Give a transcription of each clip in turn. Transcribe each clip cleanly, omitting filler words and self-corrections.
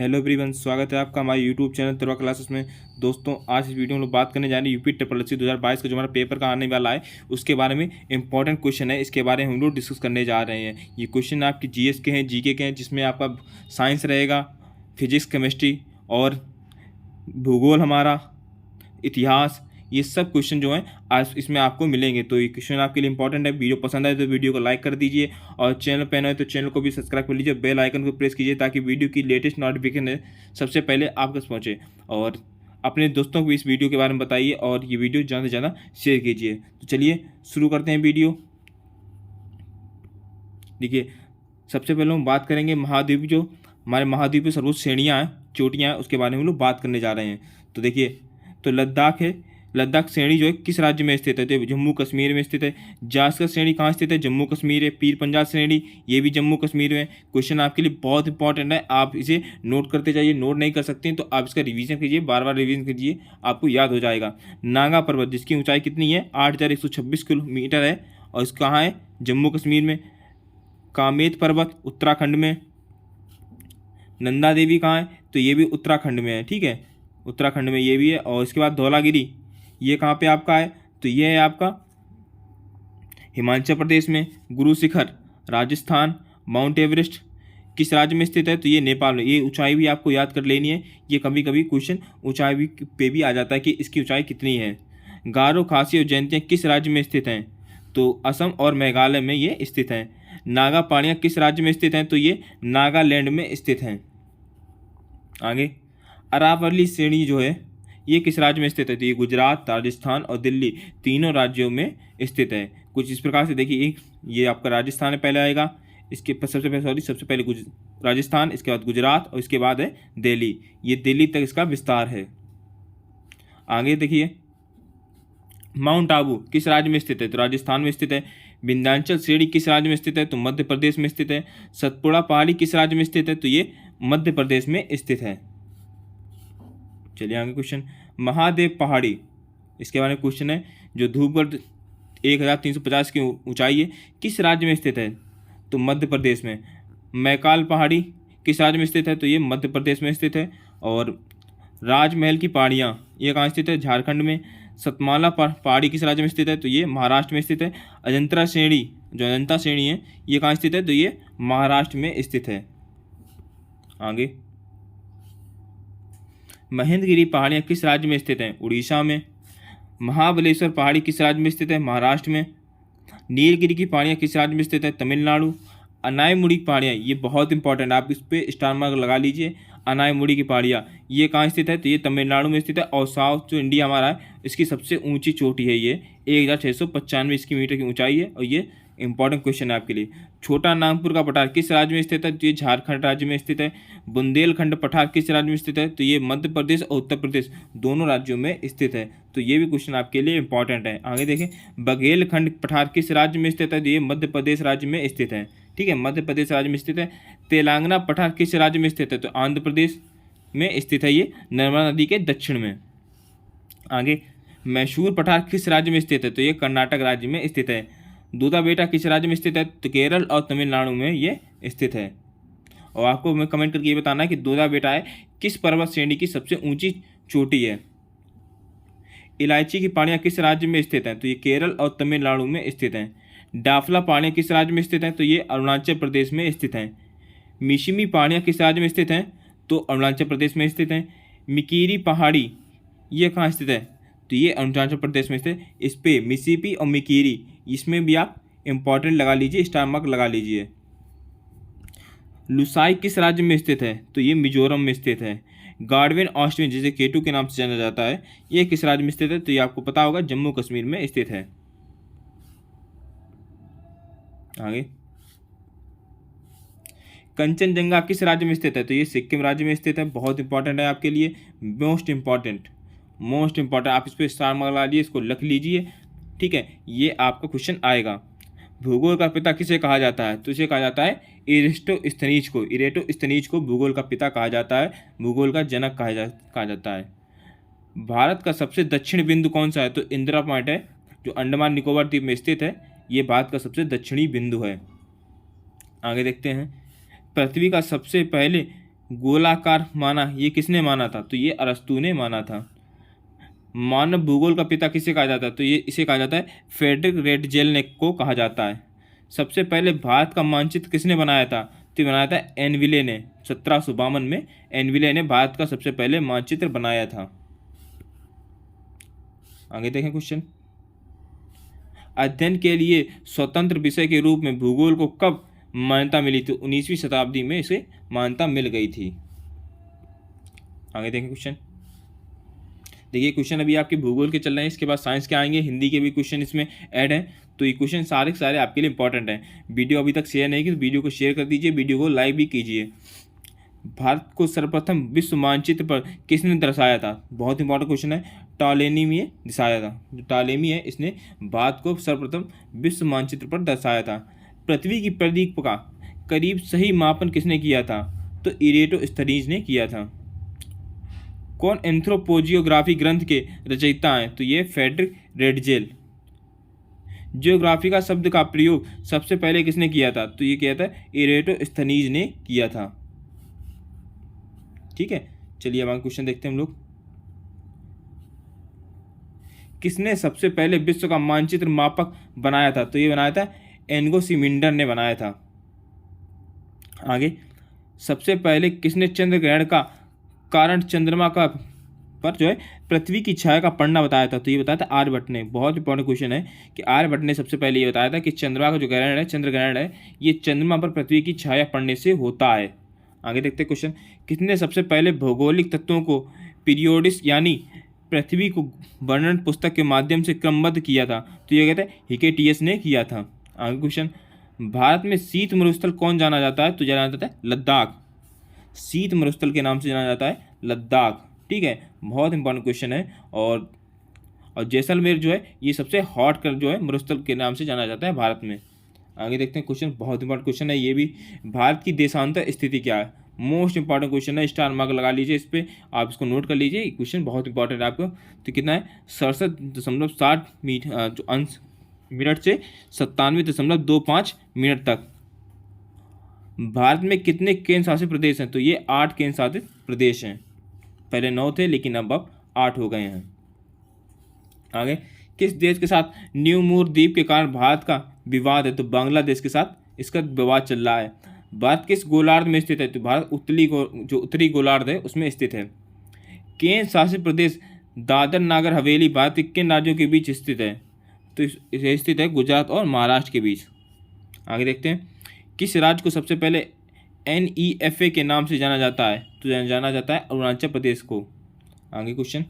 Hello everyone, स्वागत है आपका हमारे यूट्यूब चैनल तलवार क्लासेस में। दोस्तों, आज इस वीडियो में लोग बात करने जा रहे हैं यूपी ट्रिपल 2022 का जो हमारा पेपर का आने वाला है उसके बारे में। इंपॉर्टेंट क्वेश्चन है, इसके बारे में हम लोग डिस्कस करने जा रहे हैं। ये क्वेश्चन आपकी जीएस के हैं, जीके के हैं, जिसमें आपका साइंस रहेगा, फिजिक्स, केमिस्ट्री और भूगोल, हमारा इतिहास, ये सब क्वेश्चन जो हैं आज इसमें आपको मिलेंगे। तो ये क्वेश्चन आपके लिए इंपॉर्टेंट है। वीडियो पसंद आए तो वीडियो को लाइक कर दीजिए और चैनल पर नए हो तो चैनल को भी सब्सक्राइब कर लीजिए, बेल आइकन को प्रेस कीजिए ताकि वीडियो की लेटेस्ट नोटिफिकेशन सबसे पहले आप तक पहुँचे। और अपने दोस्तों को भी इस वीडियो के बारे में बताइए और ये वीडियो ज़्यादा से ज़्यादा शेयर कीजिए। तो चलिए शुरू करते हैं वीडियो। देखिए, सबसे पहले हम बात करेंगे महाद्वीप, जो हमारे महाद्वीप में सर्वोच्च श्रेणियाँ हैं, चोटियाँ हैं, उसके बारे में हम लोग बात करने जा रहे हैं। तो देखिए, तो लद्दाख है। लद्दाख श्रेणी जो है किस राज्य में स्थित है? तो जम्मू कश्मीर में स्थित है। जास्कर श्रेणी कहाँ स्थित है? जम्मू कश्मीर है। पीर पंजाल श्रेणी, ये भी जम्मू कश्मीर में। क्वेश्चन आपके लिए बहुत इंपॉर्टेंट है, आप इसे नोट करते जाइए। नोट नहीं कर सकते हैं तो आप इसका रिवीजन कीजिए, बार बार रिवीजन कीजिए, आपको याद हो जाएगा। नागा पर्वत, जिसकी ऊंचाई कितनी है? 8,126 किलोमीटर है और इसका कहाँ है? जम्मू कश्मीर में। कामेत पर्वत उत्तराखंड में। नंदा देवी कहाँ है? तो ये भी उत्तराखंड में है, ठीक है, उत्तराखंड में ये भी है। और इसके बाद धौलागिरी, ये कहाँ पे आपका है? तो ये है आपका हिमाचल प्रदेश में। गुरु शिखर राजस्थान। माउंट एवरेस्ट किस राज्य में स्थित है? तो ये नेपाल में। ये ऊंचाई भी आपको याद कर लेनी है, ये कभी कभी क्वेश्चन ऊंचाई पे भी आ जाता है कि इसकी ऊंचाई कितनी है। गारो, खासी और जयंतियाँ किस राज्य में स्थित हैं? तो असम और मेघालय में ये स्थित हैं। नागा पहाड़ियाँ किस राज्य में स्थित हैं? तो ये नागालैंड में स्थित हैं। आगे, अरावली श्रेणी जो है ये किस राज्य में स्थित है? तो ये गुजरात, राजस्थान और दिल्ली तीनों राज्यों में स्थित है। कुछ इस प्रकार से देखिए, एक ये आपका राजस्थान पहले आएगा, इसके सबसे पहले राजस्थान, इसके बाद गुजरात और इसके बाद है दिल्ली। ये दिल्ली तक इसका विस्तार है। आगे देखिए, माउंट आबू किस राज्य में स्थित है? तो राजस्थान में स्थित है। विंध्याचल श्रेणी किस राज्य में स्थित है? तो मध्य प्रदेश में स्थित है। सतपुड़ा पहाड़ी किस राज्य में स्थित है? तो ये मध्य प्रदेश में स्थित है। चलिए आगे क्वेश्चन, महादेव पहाड़ी, इसके बारे में क्वेश्चन है। जो धूपगढ़ 1350 की ऊंचाई है, किस राज्य में स्थित है? तो मध्य प्रदेश में। मैकाल पहाड़ी किस राज्य में स्थित है? तो ये मध्य प्रदेश में स्थित है। और राजमहल की पहाड़ियाँ ये कहाँ स्थित है? झारखंड में। सतमाला पहाड़ी किस राज्य में स्थित है? तो ये महाराष्ट्र में स्थित है। अजंता श्रेणी, जो अजंता श्रेणी है, ये कहाँ स्थित है? तो ये महाराष्ट्र में स्थित है। आगे, महेंद्रगिरी पहाड़ियाँ किस राज्य में स्थित हैं? उड़ीसा में। महाबलेश्वर पहाड़ी किस राज्य में स्थित है? महाराष्ट्र में। नीलगिरी की पहाड़ियाँ किस राज्य में स्थित है? तमिलनाडु। अनायमुड़ी पहाड़ियाँ, ये बहुत इंपॉर्टेंट, आप इस पर स्टार मार्क लगा लीजिए। अनायमुड़ी की पहाड़ियाँ ये कहाँ स्थित है? तो ये तमिलनाडु में स्थित है। और साउथ जो इंडिया हमारा है, इसकी सबसे ऊंची चोटी है ये, 1695 इसकी मीटर की ऊंचाई है। और ये इंपॉर्टेंट क्वेश्चन है आपके लिए। छोटा नागपुर का पठार किस राज्य में स्थित है? तो ये झारखंड राज्य में स्थित है। बुंदेलखंड पठार किस राज्य में स्थित है? तो ये मध्य प्रदेश और उत्तर प्रदेश दोनों राज्यों में स्थित है। तो ये भी क्वेश्चन आपके लिए इंपॉर्टेंट है। आगे देखें, बघेलखंड पठार किस राज्य में स्थित है? तो ये मध्य प्रदेश राज्य में स्थित है, ठीक है, मध्य प्रदेश राज्य में स्थित है। तेलंगाना पठार किस राज्य में स्थित है? तो आंध्र प्रदेश में स्थित है, ये नर्मदा नदी के दक्षिण में। आगे, मैसूर पठार किस राज्य में स्थित है? तो ये कर्नाटक राज्य में स्थित है। दूधा बेटा किस राज्य में स्थित है? तो केरल और तमिलनाडु में ये स्थित है। और आपको मैं कमेंट करके ये बताना है कि दूधा बेटा है किस पर्वत श्रेणी की सबसे ऊंची चोटी है। इलायची की पहाड़ियाँ किस राज्य में स्थित हैं? तो ये केरल और तमिलनाडु में स्थित हैं। डाफला पहाड़ियाँ किस राज्य में स्थित हैं? तो ये अरुणाचल प्रदेश में स्थित हैं। मिशिमी पहाड़ियाँ किस राज्य में स्थित हैं? तो अरुणाचल प्रदेश में स्थित हैं। मिकीरी पहाड़ी ये कहाँ स्थित है? तो ये अरुणाचल प्रदेश में स्थित है। इस पे मिसिपी और मिकीरी, इसमें भी आप इंपॉर्टेंट लगा लीजिए, स्टार मार्क लगा लीजिए। लुसाई किस राज्य में स्थित है? तो ये मिजोरम में स्थित है। गार्डवेन ऑस्टिन, जिसे केटू के नाम से जाना जाता है, ये किस राज्य में स्थित है? तो ये आपको पता होगा, जम्मू कश्मीर में स्थित है। आगे, कंचनजंगा किस राज्य में स्थित है? तो ये सिक्किम राज्य में स्थित है। बहुत इंपॉर्टेंट है आपके लिए, मोस्ट इंपॉर्टेंट, आप इस पर स्टार मार्क लगा लीजिए, इसको लिख लीजिए, ठीक है, ये आपका क्वेश्चन आएगा। भूगोल का पिता किसे कहा जाता है? तो इसे कहा जाता है इरेटोस्थनीज को। इरेटोस्थनीज को भूगोल का पिता कहा जाता है, भूगोल का जनक कहा जाता है। भारत का सबसे दक्षिण बिंदु कौन सा है? तो इंदिरा पॉइंट है, जो अंडमान निकोबार द्वीप में स्थित है। ये भारत का सबसे दक्षिणी बिंदु है। आगे देखते हैं, पृथ्वी का सबसे पहले गोलाकार माना, ये किसने माना था? तो ये अरस्तू ने माना था। मानव भूगोल का पिता किसे कहा जाता है? तो ये इसे कहा जाता है फ्रेडरिक रेडजेल ने को कहा जाता है। सबसे पहले भारत का मानचित्र किसने बनाया था? तो बनाया था एनविले ने। 1752 में एनविले ने भारत का सबसे पहले मानचित्र बनाया था। आगे देखें क्वेश्चन। अध्ययन के लिए स्वतंत्र विषय के रूप में भूगोल को कब मान्यता मिली थी? 19वीं शताब्दी में इसे मान्यता मिल गई थी। आगे देखें क्वेश्चन। देखिए क्वेश्चन अभी आपके भूगोल के चल रहे हैं, इसके बाद साइंस के आएंगे, हिंदी के भी क्वेश्चन इसमें ऐड हैं। तो ये क्वेश्चन सारे के सारे आपके लिए इंपॉर्टेंट हैं। वीडियो अभी तक शेयर नहीं की तो वीडियो को शेयर कर दीजिए, वीडियो को लाइक भी कीजिए। भारत को सर्वप्रथम विश्व मानचित्र पर किसने दर्शाया था? बहुत इंपॉर्टेंट क्वेश्चन है। टॉलेमी ने दर्शाया था। जो टॉलेमी है इसने भारत को सर्वप्रथम विश्व मानचित्र पर दर्शाया था। पृथ्वी की परिधि का करीब सही मापन किसने किया था? तो इरेटोस्थनीज ने किया था। कौन एंथ्रोपोजियोग्राफी ग्रंथ के रचयिता हैं? तो ये फ्रेडरिक रेडजेल। जियोग्राफी का शब्द का प्रयोग सबसे पहले किसने किया था? तो ये किया था इरेटोस्थनीज ने किया था। ठीक है, चलिए अब आगे क्वेश्चन देखते हैं हम लोग। किसने सबसे पहले विश्व का मानचित्र मापक बनाया था? तो ये बनाया था एनगो सिमिंडर ने बनाया था। आगे, सबसे पहले किसने चंद्र ग्रहण का कारण चंद्रमा का पर जो है पृथ्वी की छाया का पड़ना बताया था? तो ये बताया था आर्यभट्ट ने। बहुत इंपॉर्टेंट क्वेश्चन है कि आर्यभट्ट ने सबसे पहले ये बताया था कि चंद्रमा का जो ग्रहण है, चंद्र ग्रहण है, ये चंद्रमा पर पृथ्वी की छाया पड़ने से होता है। आगे देखते हैं क्वेश्चन। किसने सबसे पहले भौगोलिक तत्वों को पीरियोडिस यानी पृथ्वी को वर्णन पुस्तक के माध्यम से क्रमबद्ध किया था? तो ये कहते हैं हिकेटियस ने किया था। आगे क्वेश्चन। भारत में शीत मरुस्थल कौन जाना जाता है? तो जाना जाता है लद्दाख। शीत मरुस्थल के नाम से जाना जाता है लद्दाख। ठीक है, बहुत इंपॉर्टेंट क्वेश्चन है। और जैसलमेर जो है ये सबसे हॉट जो है मरुस्थल के नाम से जाना जाता है भारत में। आगे देखते हैं क्वेश्चन, बहुत इंपॉर्टेंट क्वेश्चन है ये भी। भारत की देशांतर स्थिति क्या है? मोस्ट इंपॉर्टेंट क्वेश्चन है, स्टार मार्क लगा लीजिए इस पर, आप इसको नोट कर लीजिए। क्वेश्चन बहुत इंपॉर्टेंट है आपको। तो कितना है? 67.60 मिनट से 97.25 मिनट तक। भारत में कितने केंद्र शासित प्रदेश हैं? तो ये 8 केंद्र शासित प्रदेश हैं। पहले 9 थे लेकिन अब 8 हो गए हैं। आगे, किस देश के साथ न्यू मूर द्वीप के कारण भारत का विवाद है? तो बांग्लादेश के साथ इसका विवाद चल रहा है। भारत किस गोलार्ध में स्थित है? तो भारत जो उत्तरी गोलार्ध है उसमें स्थित है। केंद्र शासित प्रदेश दादर नागर हवेली भारत के किन राज्यों के बीच स्थित है? तो इसे स्थित है गुजरात और महाराष्ट्र के बीच। आगे देखते हैं। किस राज्य को सबसे पहले NEFA के नाम से जाना जाता है? तो जाना जाता है अरुणाचल प्रदेश को। आगे क्वेश्चन।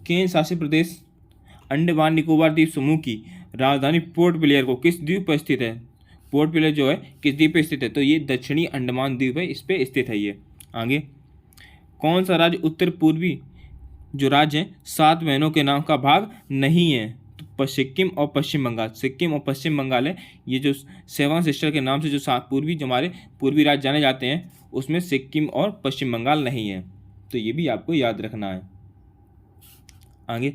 केंद्र शासित प्रदेश अंडमान निकोबार द्वीप समूह की राजधानी पोर्ट ब्लेयर को किस द्वीप पर स्थित है? पोर्ट ब्लेयर जो है किस द्वीप पर स्थित है? तो ये दक्षिणी अंडमान द्वीप है, इस पे स्थित है ये। आगे, कौन सा राज्य उत्तर पूर्वी जो राज्य है 7 बहनों के नाम का भाग नहीं है? तो सिक्किम और पश्चिम बंगाल। सिक्किम और पश्चिम बंगाल है, ये जो 7 सिस्टर के नाम से जो 7 पूर्वी जो हमारे पूर्वी राज्य जाने जाते हैं उसमें सिक्किम और पश्चिम बंगाल नहीं है। तो ये भी आपको याद रखना है। आगे,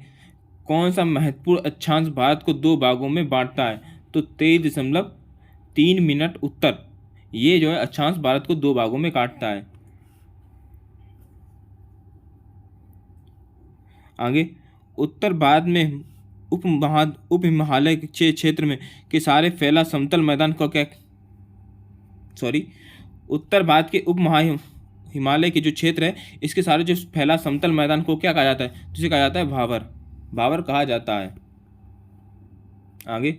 कौन सा महत्वपूर्ण अक्षांश भारत को 2 भागों में बांटता है? तो 23.3 मिनट उत्तर, ये जो है अक्षांश भारत को 2 भागों में काटता है। आगे, उत्तर भारत में उप हिमालय के क्षेत्र में के सारे फैला समतल मैदान को क्या उत्तर भारत के हिमालय के जो क्षेत्र है इसके सारे जो फैला समतल मैदान को क्या कहा जाता है? जिसे कहा जाता है भावर। भावर कहा जाता है। आगे,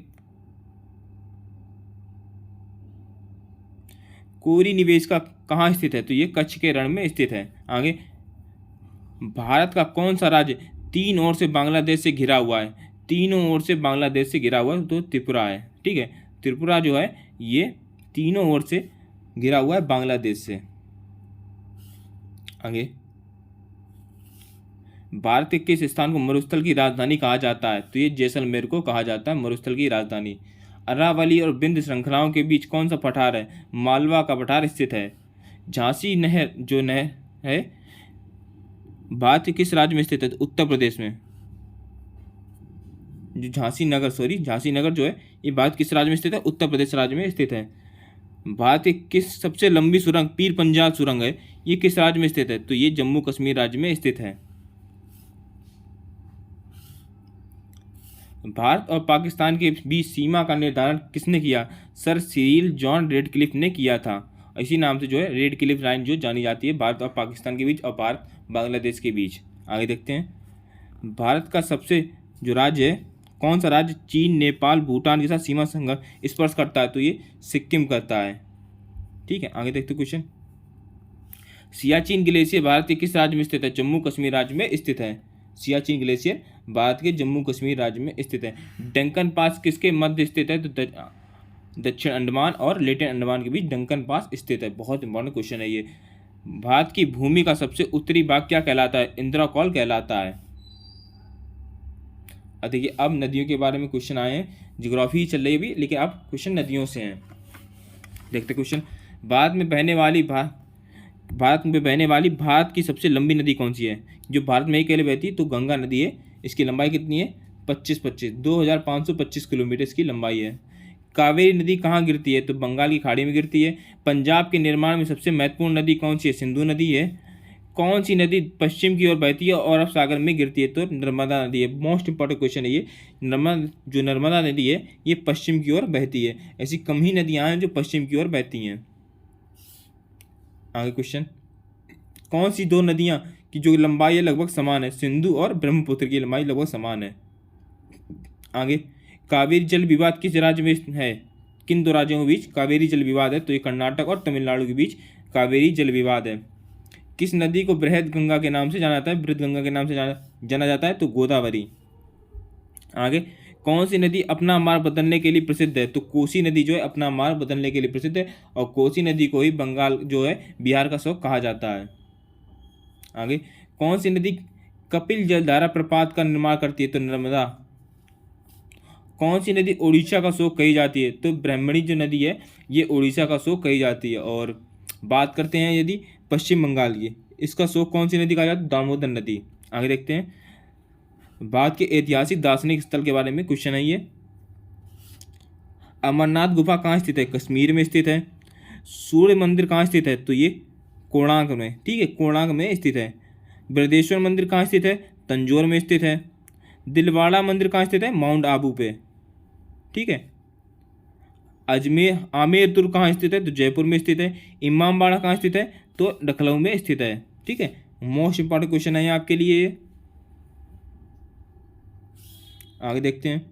कोरी निवेश का कहाँ स्थित है? तो ये कच्छ के रण में स्थित है। आगे, भारत का कौन सा राज्य 3 ओर से बांग्लादेश से घिरा हुआ है? तीनों ओर से बांग्लादेश से घिरा हुआ है तो त्रिपुरा है। ठीक है, त्रिपुरा जो है ये तीनों ओर से घिरा हुआ है बांग्लादेश से। आगे, भारत के किस स्थान को मरुस्थल की राजधानी कहा जाता है? तो ये जैसलमेर को कहा जाता है मरुस्थल की राजधानी। अरावली और बिंद श्रृंखलाओं के बीच कौन सा पठार है? मालवा का पठार स्थित है। झांसी नहर जो नहर है भारत के किस राज्य में स्थित है? उत्तर प्रदेश में। जो झांसी नगर जो है ये भारत किस राज्य में स्थित है? उत्तर प्रदेश राज्य में स्थित है। भारत की किस सबसे लंबी सुरंग पीर पंजाल सुरंग है, ये किस राज्य में स्थित है? तो ये जम्मू कश्मीर राज्य में स्थित है। भारत और पाकिस्तान के बीच सीमा का निर्धारण किसने किया? सर सिरिल जॉन रेडक्लिफ ने किया था। इसी नाम से जो है रेडक्लिफ लाइन जो जानी जाती है भारत और पाकिस्तान के बीच और भारत बांग्लादेश के बीच। आगे देखते हैं, भारत का सबसे जो राज्य है, कौन सा राज्य चीन नेपाल भूटान के साथ सीमा संघर्ष स्पर्श करता है? तो ये सिक्किम करता है। ठीक है, आगे देखते क्वेश्चन। सियाचिन ग्लेशियर भारत के किस राज्य में स्थित है? जम्मू कश्मीर राज्य में स्थित है। सियाचिन ग्लेशियर भारत के जम्मू कश्मीर राज्य में स्थित है। डंकन पास किसके मध्य स्थित है? तो दक्षिण अंडमान और लेटिन अंडमान के बीच डंकन पास स्थित है। बहुत इंपॉर्टेंट क्वेश्चन है ये। भारत की भूमि का सबसे उत्तरी भाग क्या कहलाता है? इंदिरा कॉल कहलाता है। देखिए अब नदियों के बारे में क्वेश्चन आए हैं, जियोग्राफी ही चल रही है अभी, लेकिन अब क्वेश्चन नदियों से हैं। देखते क्वेश्चन, भारत में बहने वाली भारत की सबसे लंबी नदी कौन सी है? जो भारत में ही अकेले बहती है तो गंगा नदी है। इसकी लंबाई कितनी है? 2525 किलोमीटर इसकी लंबाई है। कावेरी नदी कहाँ गिरती है? तो बंगाल की खाड़ी में गिरती है। पंजाब के निर्माण में सबसे महत्वपूर्ण नदी कौन सी है? सिंधु नदी है। कौन सी नदी पश्चिम की ओर बहती है और अरब सागर में गिरती है? तो नर्मदा नदी है। मोस्ट इंपॉर्टेंट क्वेश्चन है ये। नर्मदा नदी है ये पश्चिम की ओर बहती है। ऐसी कम ही नदियाँ हैं जो पश्चिम की ओर बहती हैं। आगे क्वेश्चन, कौन सी दो नदियाँ की जो लंबाई है लगभग समान है? सिंधु और ब्रह्मपुत्र की लंबाई लगभग समान है। आगे, कावेरी जल विवाद किस राज्य में है? किन दो राज्यों के बीच कावेरी जल विवाद है? तो ये कर्नाटक और तमिलनाडु के बीच कावेरी जल विवाद है। किस नदी को बृहद गंगा के नाम से जाना जाता है? बृहद गंगा के नाम से जाना जाता है तो गोदावरी। आगे, कौन सी नदी अपना मार्ग बदलने के लिए प्रसिद्ध है? तो कोसी नदी जो है अपना मार्ग बदलने के लिए प्रसिद्ध है और कोसी नदी को ही बंगाल जो है बिहार का शोक कहा जाता है। आगे, कौन सी नदी कपिल जलधारा प्रपात का निर्माण करती है? तो नर्मदा। कौन सी नदी उड़ीसा का शोक कही जाती है? तो ब्राह्मणी जो नदी है ये उड़ीसा का शोक कही जाती है। और बात करते हैं यदि पश्चिम बंगाल की, इसका शोक कौन सी नदी कहा जाता है? दामोदर नदी। आगे देखते हैं, भारत के ऐतिहासिक दार्शनिक स्थल के बारे में क्वेश्चन है ये। अमरनाथ गुफा कहाँ स्थित है? कश्मीर में स्थित है। सूर्य मंदिर कहाँ स्थित है? तो ये कोणार्क में। ठीक है, कोणार्क में स्थित है। बृहदेश्वर मंदिर कहाँ स्थित है? तंजौर में स्थित है। दिलवाड़ा मंदिर कहाँ स्थित है? माउंट आबू पे। ठीक है, आमेर दुर्ग कहाँ स्थित है? तो जयपुर में स्थित है। इमामबाड़ा कहाँ स्थित है? तो लखनऊ में स्थित है। ठीक है, मोस्ट इंपॉर्टेंट क्वेश्चन है आपके लिए ये। आगे देखते हैं,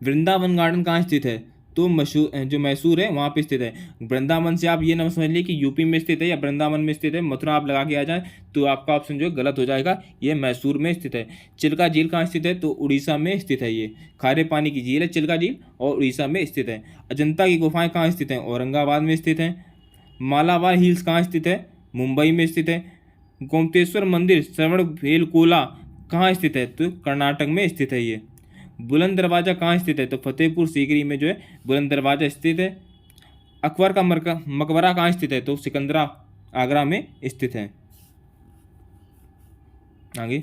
वृंदावन गार्डन कहाँ स्थित है? तो मैसूर है वहाँ पे स्थित है। वृंदावन से आप ये ना समझ लीजिए कि यूपी में स्थित है या वृंदावन में स्थित है, मथुरा आप लगा के आ जाए तो आपका ऑप्शन जो है गलत हो जाएगा। ये मैसूर में स्थित है। चिल्का झील कहाँ स्थित है? तो उड़ीसा में स्थित है। ये खारे पानी की झील है चिल्का झील और उड़ीसा में स्थित है। अजंता की गुफाएं कहाँ स्थित हैं? औरंगाबाद में स्थित हैं। मालाबार हिल्स कहाँ स्थित है? मुंबई में स्थित है। गोमतेश्वर मंदिर श्रवणबेलगोला कहाँ स्थित है? तो कर्नाटक में स्थित है ये। बुलंद दरवाज़ा कहाँ स्थित है? तो फतेहपुर सीकरी में जो है बुलंद दरवाज़ा स्थित है। अकबर का मकबरा कहाँ स्थित है? तो सिकंदरा आगरा में स्थित है। आगे,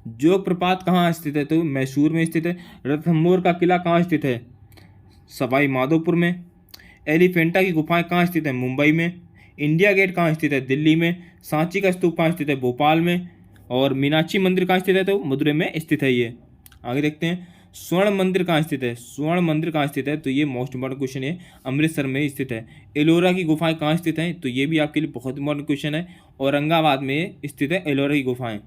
जोग प्रपात कहाँ स्थित है? तो मैसूर में स्थित है। रणथंभौर का किला कहाँ स्थित है? सवाई माधोपुर में। एलिफेंटा की गुफाएं कहाँ स्थित है? मुंबई में। इंडिया गेट कहाँ स्थित है? दिल्ली में। सांची का स्तूप कहाँ स्थित है? भोपाल में। और मीनाक्षी मंदिर कहाँ स्थित है? तो मदुरै में स्थित है ये। आगे देखते हैं, स्वर्ण मंदिर कहाँ स्थित है? स्वर्ण मंदिर कहाँ स्थित है? तो ये मोस्ट इंपॉर्टेंट क्वेश्चन है, अमृतसर में स्थित है। एलोरा की गुफाएं कहाँ स्थित हैं? तो ये भी आपके लिए बहुत इंपॉर्टेंट क्वेश्चन है, औरंगाबाद में स्थित है एलोरा की गुफाएं।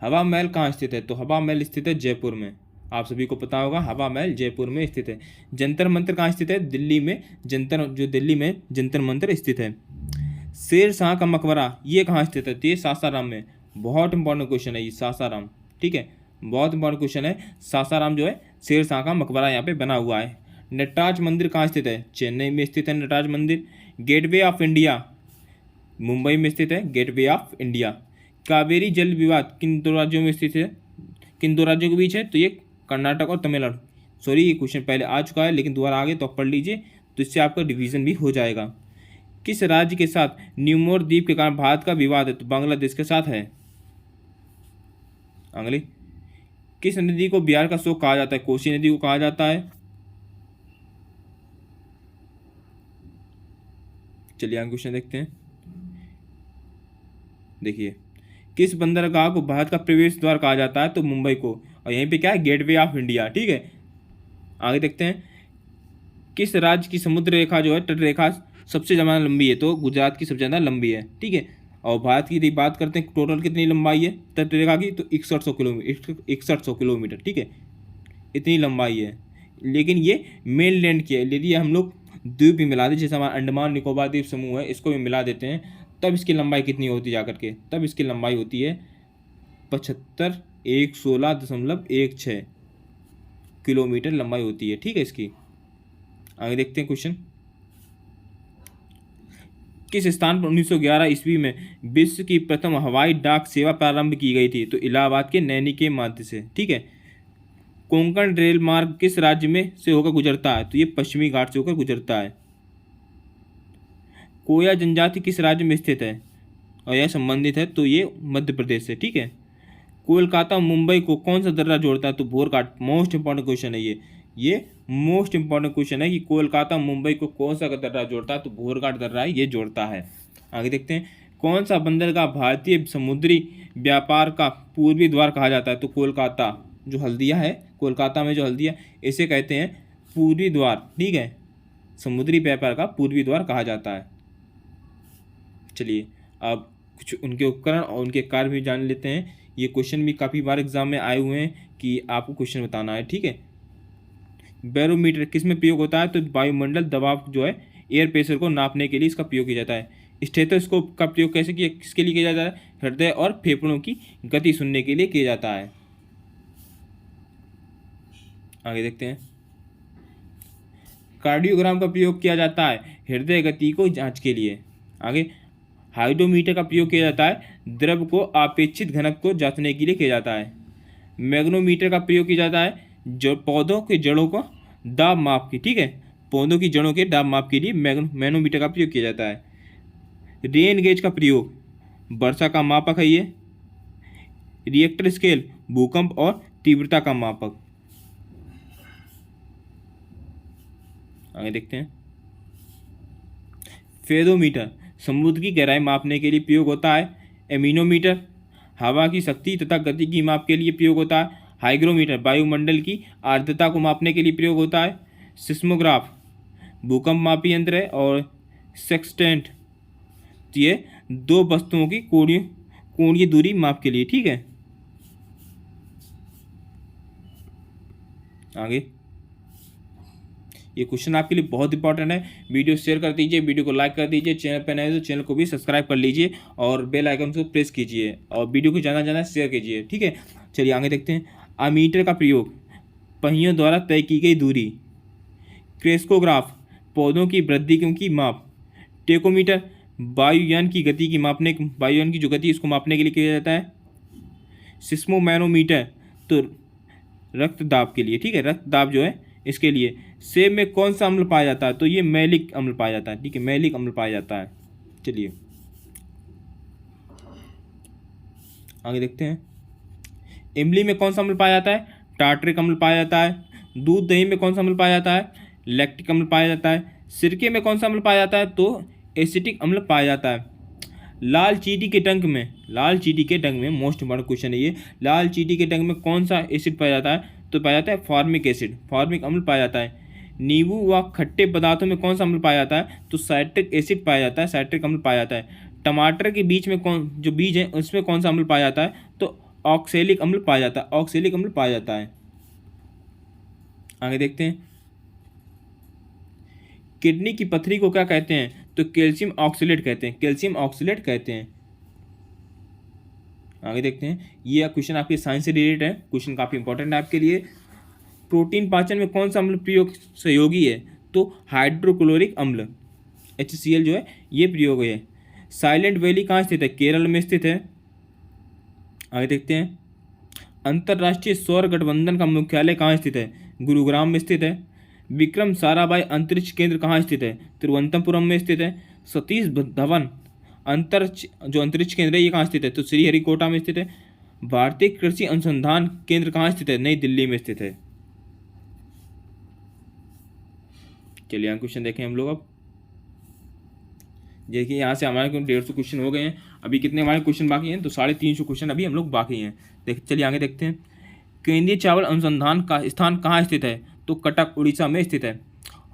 हवा महल कहाँ स्थित है? तो हवा महल स्थित है जयपुर में। आप सभी को पता होगा हवा महल जयपुर में स्थित है। जंतर मंतर कहाँ स्थित है? दिल्ली में। दिल्ली में जंतर मंतर स्थित है। शेर शाह का मकबरा ये कहाँ स्थित है? तो ये सासाराम में। बहुत इंपॉर्टेंट क्वेश्चन है ये सासाराम। ठीक है, बहुत इंपॉर्टेंट क्वेश्चन है। सासाराम जो है शेर शाह का मकबरा यहाँ पे बना हुआ है। नटराज मंदिर कहाँ स्थित है? चेन्नई में स्थित है नटराज मंदिर। गेटवे ऑफ इंडिया मुंबई में स्थित है गेटवे ऑफ इंडिया। कावेरी जल विवाद किन दो राज्यों में स्थित है? किन दो राज्यों के बीच है? तो ये कर्नाटक और तमिलनाडु। सॉरी, ये क्वेश्चन पहले आ चुका है लेकिन दोबारा आगे तो पढ़ लीजिए तो इससे आपका डिवीजन भी हो जाएगा। किस राज्य के साथ न्यूमोर द्वीप के कारण भारत का विवाद है? तो बांग्लादेश के साथ है। अगली, किस नदी को बिहार का शोक कहा जाता है? कोसी नदी को कहा जाता है। चलिए आगे क्वेश्चन देखते हैं। देखिए, किस बंदरगाह को भारत का प्रवेश द्वार कहा जाता है? तो मुंबई को। और यहीं पे क्या है? Gateway of India. ठीक है, आगे देखते हैं। किस राज्य की समुद्र रेखा जो है, तट रेखा सबसे ज़्यादा लंबी है? तो गुजरात की सबसे ज़्यादा लंबी है। ठीक है, और भारत की यदि बात करते हैं टोटल कितनी लंबाई है तट रेखा की, तो 6100 किलोमीटर, 6100 किलोमीटर। ठीक है, इतनी लंबाई है। लेकिन ये मेन लैंड की है। यदि हम लोग द्वीप भी मिला दें, जैसे हमारा अंडमान निकोबार द्वीप समूह है, इसको भी मिला देते हैं, तब इसकी लंबाई कितनी होती जा करके? तब इसकी लंबाई होती है 75,116.16 किलोमीटर लंबाई होती है। ठीक है, इसकी आगे देखते हैं क्वेश्चन। किस स्थान पर 1911 ईस्वी में विश्व की प्रथम हवाई डाक सेवा प्रारंभ की गई थी? तो इलाहाबाद के नैनी के माध्यम से। ठीक है, कोंकण रेल मार्ग किस राज्य में से होकर गुजरता है? तो ये पश्चिमी घाट से होकर गुजरता है। कोया जनजाति किस राज्य में स्थित है और यह संबंधित है? तो ये मध्य प्रदेश से। ठीक है, कोलकाता मुंबई को कौन सा दर्रा जोड़ता है? तो भोरघाट। मोस्ट इंपॉर्टेंट क्वेश्चन है ये मोस्ट इंपॉर्टेंट क्वेश्चन है कि कोलकाता मुंबई को कौन सा दर्रा जोड़ता है? तो भोरघाट दर्रा ये जोड़ता है। आगे देखते हैं। कौन सा बंदरगाह भारतीय समुद्री व्यापार का पूर्वी द्वार कहा जाता है? तो कोलकाता, जो हल्दिया है, कोलकाता में जो हल्दिया, इसे कहते हैं पूर्वी द्वार। ठीक है, समुद्री व्यापार का पूर्वी द्वार कहा जाता है। चलिए अब कुछ उनके उपकरण और उनके कार्य भी जान लेते हैं। ये क्वेश्चन भी काफ़ी बार एग्जाम में आए हुए हैं कि आपको क्वेश्चन बताना है। ठीक है, बैरोमीटर किस में प्रयोग होता है? तो वायुमंडल दबाव जो है, एयर प्रेशर को नापने के लिए इसका प्रयोग किया जाता है। स्टेथोस्कोप का प्रयोग कैसे किया, किसके लिए किया जाता है? हृदय और फेफड़ों की गति सुनने के लिए किया जाता है। आगे देखते हैं। कार्डियोग्राम का प्रयोग किया जाता है हृदय गति को जांच के लिए। आगे हाइड्रोमीटर का प्रयोग किया जाता है द्रव को अपेक्षित घनत्व को जांचने के लिए किया जाता है। मैग्नोमीटर का प्रयोग किया जाता है जो पौधों के जड़ों को दाब माप की। ठीक है, पौधों की जड़ों के दाब माप के लिए मैग्नोमीटर का प्रयोग किया जाता है। रेन गेज का प्रयोग वर्षा का मापक है ये। रिएक्टर स्केल भूकंप और तीव्रता का मापक। आगे देखते हैं। फेरोमीटर समुद्र की गहराई मापने के लिए प्रयोग होता है। एमिनोमीटर हवा की शक्ति तथा गति की माप के लिए प्रयोग होता है। हाइग्रोमीटर वायुमंडल की आर्द्रता को मापने के लिए प्रयोग होता है। सिस्मोग्राफ भूकंप मापी यंत्र है। और सेक्सटेंट ये दो वस्तुओं की कोणीय दूरी माप के लिए। ठीक है, आगे ये क्वेश्चन आपके लिए बहुत इंपॉर्टेंट है। वीडियो शेयर कर दीजिए, वीडियो को लाइक कर दीजिए, चैनल पर नए तो चैनल को भी सब्सक्राइब कर लीजिए और बेल आइकन को प्रेस कीजिए और वीडियो को ज़्यादा से ज़्यादा शेयर कीजिए। ठीक है, चलिए आगे देखते हैं। अमीटर का प्रयोग पहियों द्वारा तय की गई दूरी। क्रेस्कोग्राफ पौधों की वृद्धि की माप। टेकोमीटर वायुयान की गति की मापने, वायुयान की जो गति इसको मापने के लिए किया जाता है। सिस्मोमैनोमीटर तो रक्तदाब के लिए। ठीक है, रक्तदाब जो है इसके लिए। सेब में कौन सा अम्ल पाया जाता है? तो ये मैलिक अम्ल पाया जाता है। ठीक है, मैलिक अम्ल पाया जाता है। चलिए आगे देखते हैं। इमली में कौन सा अम्ल पाया जाता है? टार्टरिक अम्ल पाया जाता है। दूध दही में कौन सा अम्ल पाया जाता है? लैक्टिक अम्ल पाया जाता है। सिरके में कौन सा अम्ल पाया जाता है? तो एसिटिक अम्ल पाया जाता है। लाल चींटी के डंक में, लाल चींटी के डंक में मोस्ट इंपॉर्टेंट क्वेश्चन है ये, लाल चींटी के डंक में कौन सा एसिड पाया जाता है? तो पाया जाता है फॉर्मिक एसिड, फॉर्मिक अम्ल पाया जाता है। नींबू व खट्टे पदार्थों में कौन सा अम्ल पाया जाता है? तो साइट्रिक एसिड पाया जाता है, साइट्रिक अम्ल पाया जाता है। टमाटर के बीज में कौन, जो बीज है उसमें कौन सा अम्ल पाया जाता है? तो ऑक्सैलिक अम्ल पाया जाता है, ऑक्सैलिक अम्ल पाया जाता है। आगे देखते हैं। किडनी की पथरी को क्या कहते हैं? तो कैल्शियम ऑक्सलेट कहते हैं, कैल्शियम ऑक्सलेट कहते हैं। आगे देखते हैं। ये क्वेश्चन आपके साइंस से रिलेटेड है, क्वेश्चन काफ़ी इंपॉर्टेंट है आपके लिए। प्रोटीन पाचन में कौन सा अम्ल प्रयोग सहयोगी है? तो हाइड्रोक्लोरिक अम्ल, HCl जो है ये प्रयोग है। साइलेंट वैली कहाँ स्थित है? केरल में स्थित है। आगे देखते हैं। अंतर्राष्ट्रीय सौर गठबंधन का मुख्यालय कहाँ स्थित है? गुरुग्राम में स्थित है। विक्रम साराभाई अंतरिक्ष केंद्र कहाँ स्थित है? तिरुवनंतपुरम में स्थित है। सतीश धवन अंतरिक्ष केंद्र है ये कहाँ स्थित है? तो श्रीहरिकोटा में स्थित है। भारतीय कृषि अनुसंधान केंद्र कहाँ स्थित है? नई दिल्ली में स्थित है। चलिए क्वेश्चन देखें हम लोग अब। देखिए यहाँ से हमारे 150 क्वेश्चन हो गए हैं। अभी कितने हमारे क्वेश्चन बाकी हैं? तो 350 क्वेश्चन अभी हम लोग बाकी हैं। चलिए आगे देखते हैं। केंद्रीय चावल अनुसंधान का स्थान कहाँ स्थित है? तो कटक उड़ीसा में स्थित है।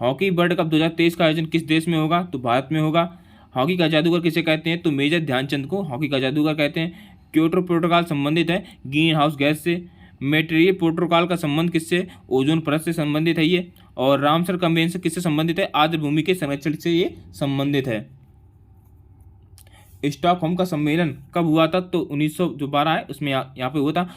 हॉकी वर्ल्ड कप 2023 का आयोजन किस देश में होगा? तो भारत में होगा। हॉकी का जादूगर किसे कहते हैं? तो मेजर ध्यानचंद को हॉकी का जादूगर कहते हैं। क्योटो प्रोटोकॉल संबंधित है ग्रीन हाउस गैस से। मेट्रियल प्रोटोकॉल का संबंध किससे? ओजोन परत से संबंधित है ये। और रामसर कन्वेंशन किससे संबंधित है? आर्द्र भूमि के संरक्षण से ये संबंधित है। स्टॉकहोम का सम्मेलन कब हुआ था? तो 1912 है उसमें यहाँ पे हुआ था।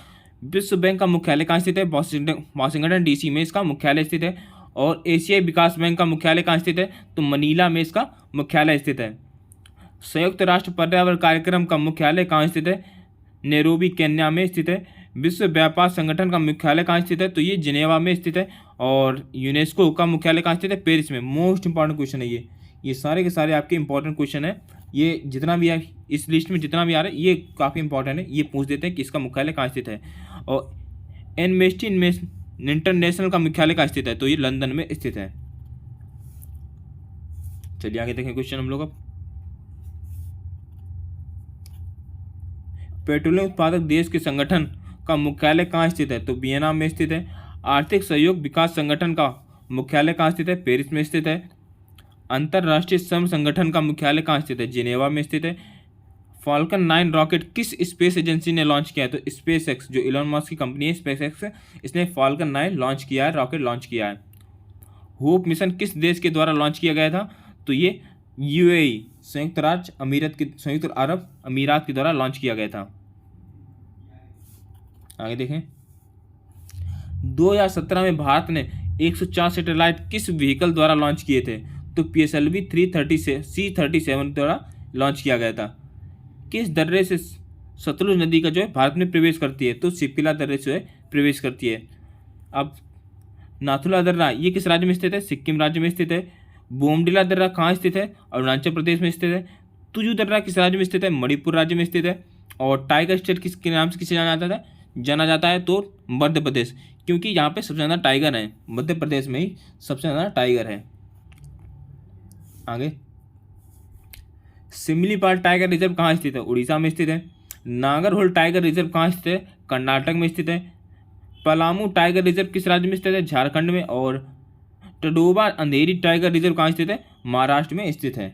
विश्व बैंक का मुख्यालय कहाँ स्थित है? वाशिंगटन डीसी में इसका मुख्यालय स्थित है। और एशियाई विकास बैंक का मुख्यालय कहाँ स्थित है? तो मनीला में इसका मुख्यालय स्थित है। संयुक्त राष्ट्र पर्यावरण कार्यक्रम का मुख्यालय कहाँ स्थित है? नैरोबी केन्या में स्थित है। विश्व व्यापार संगठन का मुख्यालय कहाँ स्थित है? तो ये जिनेवा में स्थित है। और यूनेस्को का मुख्यालय कहाँ स्थित है? पेरिस में। मोस्ट इंपॉर्टेंट क्वेश्चन है ये सारे के सारे आपके इंपॉर्टेंट क्वेश्चन है। ये जितना भी है इस लिस्ट में जितना भी आ रहा है ये काफ़ी इंपॉर्टेंट है। ये पूछ देते हैं कि इसका मुख्यालय कहाँ स्थित है। और एम्नेस्टी इंटरनेशनल का मुख्यालय कहाँ स्थित है? तो ये लंदन में स्थित है। चलिए आगे देखें क्वेश्चन हम लोग अब। पेट्रोलियम उत्पादक देश के संगठन का मुख्यालय कहाँ स्थित है? तो वियना में स्थित है। आर्थिक सहयोग विकास संगठन का मुख्यालय कहाँ स्थित है? पेरिस में स्थित है। अंतर्राष्ट्रीय श्रम संगठन का मुख्यालय कहाँ स्थित है? जिनेवा में स्थित है। फाल्कन 9 रॉकेट किस स्पेस एजेंसी ने लॉन्च किया है? तो स्पेस एक्स, जो इलॉन मस्क की कंपनी है स्पेस एक्स, इसने फाल्कन 9 लॉन्च किया है, रॉकेट लॉन्च किया है। होप मिशन किस देश के द्वारा लॉन्च किया गया था? तो ये यूएई, संयुक्त अरब अमीरात के द्वारा लॉन्च किया गया था। आगे देखें। 2017 में भारत ने 104 सैटेलाइट किस व्हीकल द्वारा लॉन्च किए थे? तो PSLV 330 से C-37 द्वारा लॉन्च किया गया था। किस दर्रे से सतलुज नदी का जो है भारत में प्रवेश करती है? तो सिपिला दर्रे से प्रवेश करती है। अब नाथुला दर्रा ये किस राज्य में स्थित है? सिक्किम राज्य में स्थित है। बोमडिला दर्रा कहाँ स्थित है? अरुणाचल प्रदेश में स्थित है। तुजू दर्रा किस राज्य में स्थित है? मणिपुर राज्य में स्थित है। और टाइगर स्टेट किसके नाम से किसे जाना जाता है? तो मध्य प्रदेश, क्योंकि यहाँ पे सबसे ज़्यादा टाइगर है। मध्य प्रदेश में ही सबसे ज़्यादा टाइगर है। आगे, सिमलीपाल टाइगर रिजर्व कहाँ स्थित है? उड़ीसा में स्थित है। नागरहोल टाइगर रिजर्व कहाँ स्थित है? कर्नाटक में स्थित है। पलामू टाइगर रिजर्व किस राज्य में स्थित है? झारखंड में। और टडोबा अंधेरी टाइगर रिजर्व कहाँ स्थित है? महाराष्ट्र में स्थित है।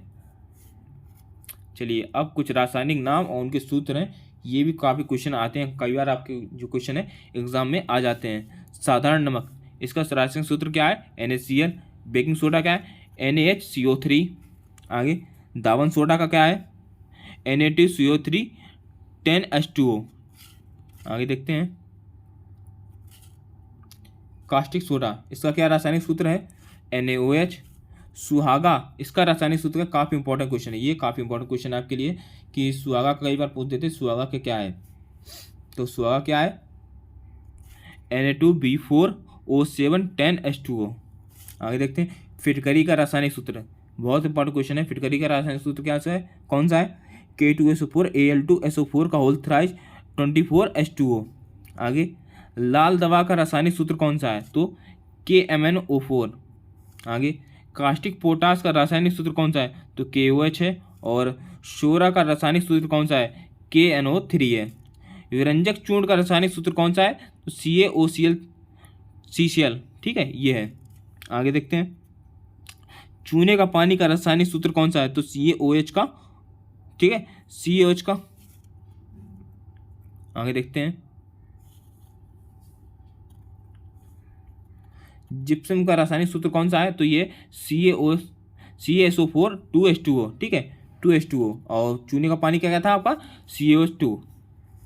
चलिए अब कुछ रासायनिक नाम और उनके सूत्र हैं। ये भी काफ़ी क्वेश्चन आते हैं, कई बार आपके जो क्वेश्चन है एग्जाम में आ जाते हैं। साधारण नमक, इसका रासायनिक सूत्र क्या है? NaCl। बेकिंग सोडा क्या है? NaHCO3। आगे, दावन सोडा का क्या है? Na2CO3 10H2O। आगे देखते हैं। कास्टिक सोडा, इसका क्या रासायनिक सूत्र है? NaOH। सुहागा, इसका रासायनिक सूत्र का काफ़ी इंपॉर्टेंट क्वेश्चन है। ये काफ़ी इंपॉर्टेंट क्वेश्चन है आपके लिए कि सुहागा का कई बार पूछ देते हैं। सुहागा के क्या है? तो सुहागा क्या है? Na2B4O7 10H2O। आगे देखते हैं। फिटकरी का रासायनिक सूत्र, बहुत इंपॉर्टेंट क्वेश्चन है। फिटकरी का रासायनिक सूत्र क्या है? कौन सा है? K2SO4 Al2SO4 का होल थ्राइज 24H2O। आगे, लाल दवा का रासायनिक सूत्र कौन सा है? तो KMnO4। आगे, कास्टिक पोटास का रासायनिक सूत्र कौन सा है? तो KOH है। और शोरा का रासायनिक सूत्र कौन सा है? KNO3 है। विरंजक चूर्ण का रासायनिक सूत्र कौन सा है? तो CaOCl। ठीक है, ये है। आगे देखते हैं। चूने का पानी का रासायनिक सूत्र कौन सा है? तो CaOH का। ठीक है, CaOH का। आगे देखते हैं। जिप्सम का रासायनिक सूत्र कौन सा है? तो ये CaSO4 2H2O। ठीक है, 2H2O। और चूने का पानी क्या था आपका? CaOH2।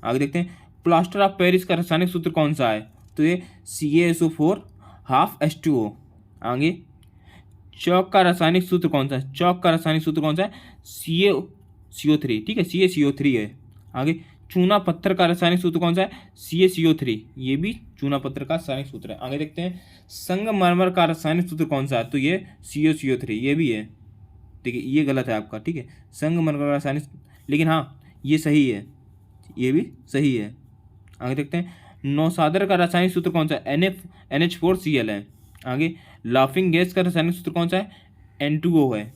आगे देखते हैं। प्लास्टर ऑफ पेरिस का रासायनिक सूत्र कौन सा है? तो ये CaSO4 ½ H2O। आगे, चौक का रासायनिक सूत्र कौन सा है? चौक का रासायनिक सूत्र कौन सा है? CaCO3। ठीक है, CaCO3 है। आगे, चूना पत्थर का रासायनिक सूत्र कौन सा है? CaCO3। ये भी चूना पत्थर का रासायनिक सूत्र है। आगे देखते हैं। संगमरमर का रासायनिक सूत्र कौन सा है? तो ये CaCO3। ये भी है। ठीक है, ये गलत है आपका। ठीक है, संगमरमर का रासायनिक, लेकिन हाँ ये सही है, ये भी सही है। आगे देखते हैं। नौसादर का रासायनिक सूत्र कौन सा है? NH4Cl है। आगे, लाफिंग गैस का रासायनिक सूत्र कौन सा है? N2O है।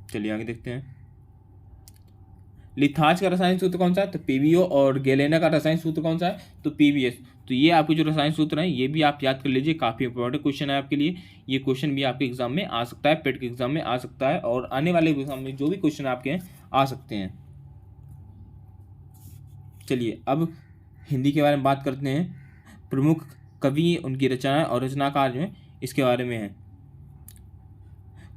चलिए आगे देखते हैं। लिथाज का रासायनिक सूत्र कौन सा है? तो पीबीओ। और गैलेना का रासायनिक सूत्र कौन सा है? तो पीबीएस। तो ये आपके जो रासायनिक सूत्र हैं ये भी आप याद कर लीजिए, काफ़ी इंपॉर्टेंट क्वेश्चन है आपके लिए। ये क्वेश्चन भी आपके एग्जाम में आ सकता है, पेट के एग्जाम में आ सकता है, और आने वाले एग्जाम में जो भी क्वेश्चन आपके हैं आ सकते हैं। चलिए अब हिंदी के बारे में बात करते हैं। प्रमुख कवि, उनकी रचनाएं और रचनाकार जो है इसके बारे में है।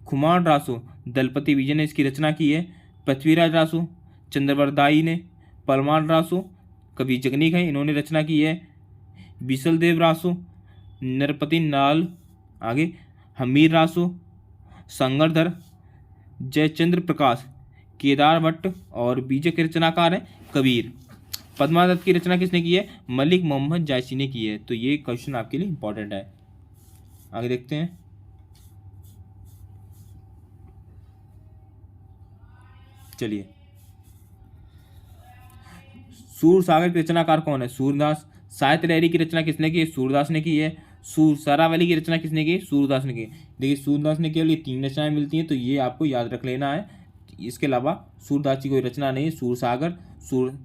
खुमान रासो दलपति विजय ने इसकी रचना की है। पृथ्वीराज रासो, चंद्रवरदाई ने, परमान रासो कवि जगनीक हैं, इन्होंने रचना की है। बीसलदेव रासो, नरपति नाल, आगे हमीर रासो, संगरधर, जयचंद्र प्रकाश, केदार भट्ट और बीजक के रचनाकार हैं कबीर। पद्मादत्त की रचना किसने की है? मलिक मोहम्मद जायसी ने की है। तो ये क्वेश्चन आपके लिए इंपॉर्टेंट है। आगे देखते हैं। चलिए, सूरसागर की रचनाकार कौन है? सूरदास। साहित्य लहरी की रचना किसने की है? सूरदास ने की है। सूरसरावली की रचना किसने की? सूरदास ने की। देखिए सूरदास ने केवल ये 3 रचनाएं मिलती हैं, तो ये आपको याद रख लेना है। इसके अलावा सूरदास की कोई रचना नहीं है। सूरसागर, सूर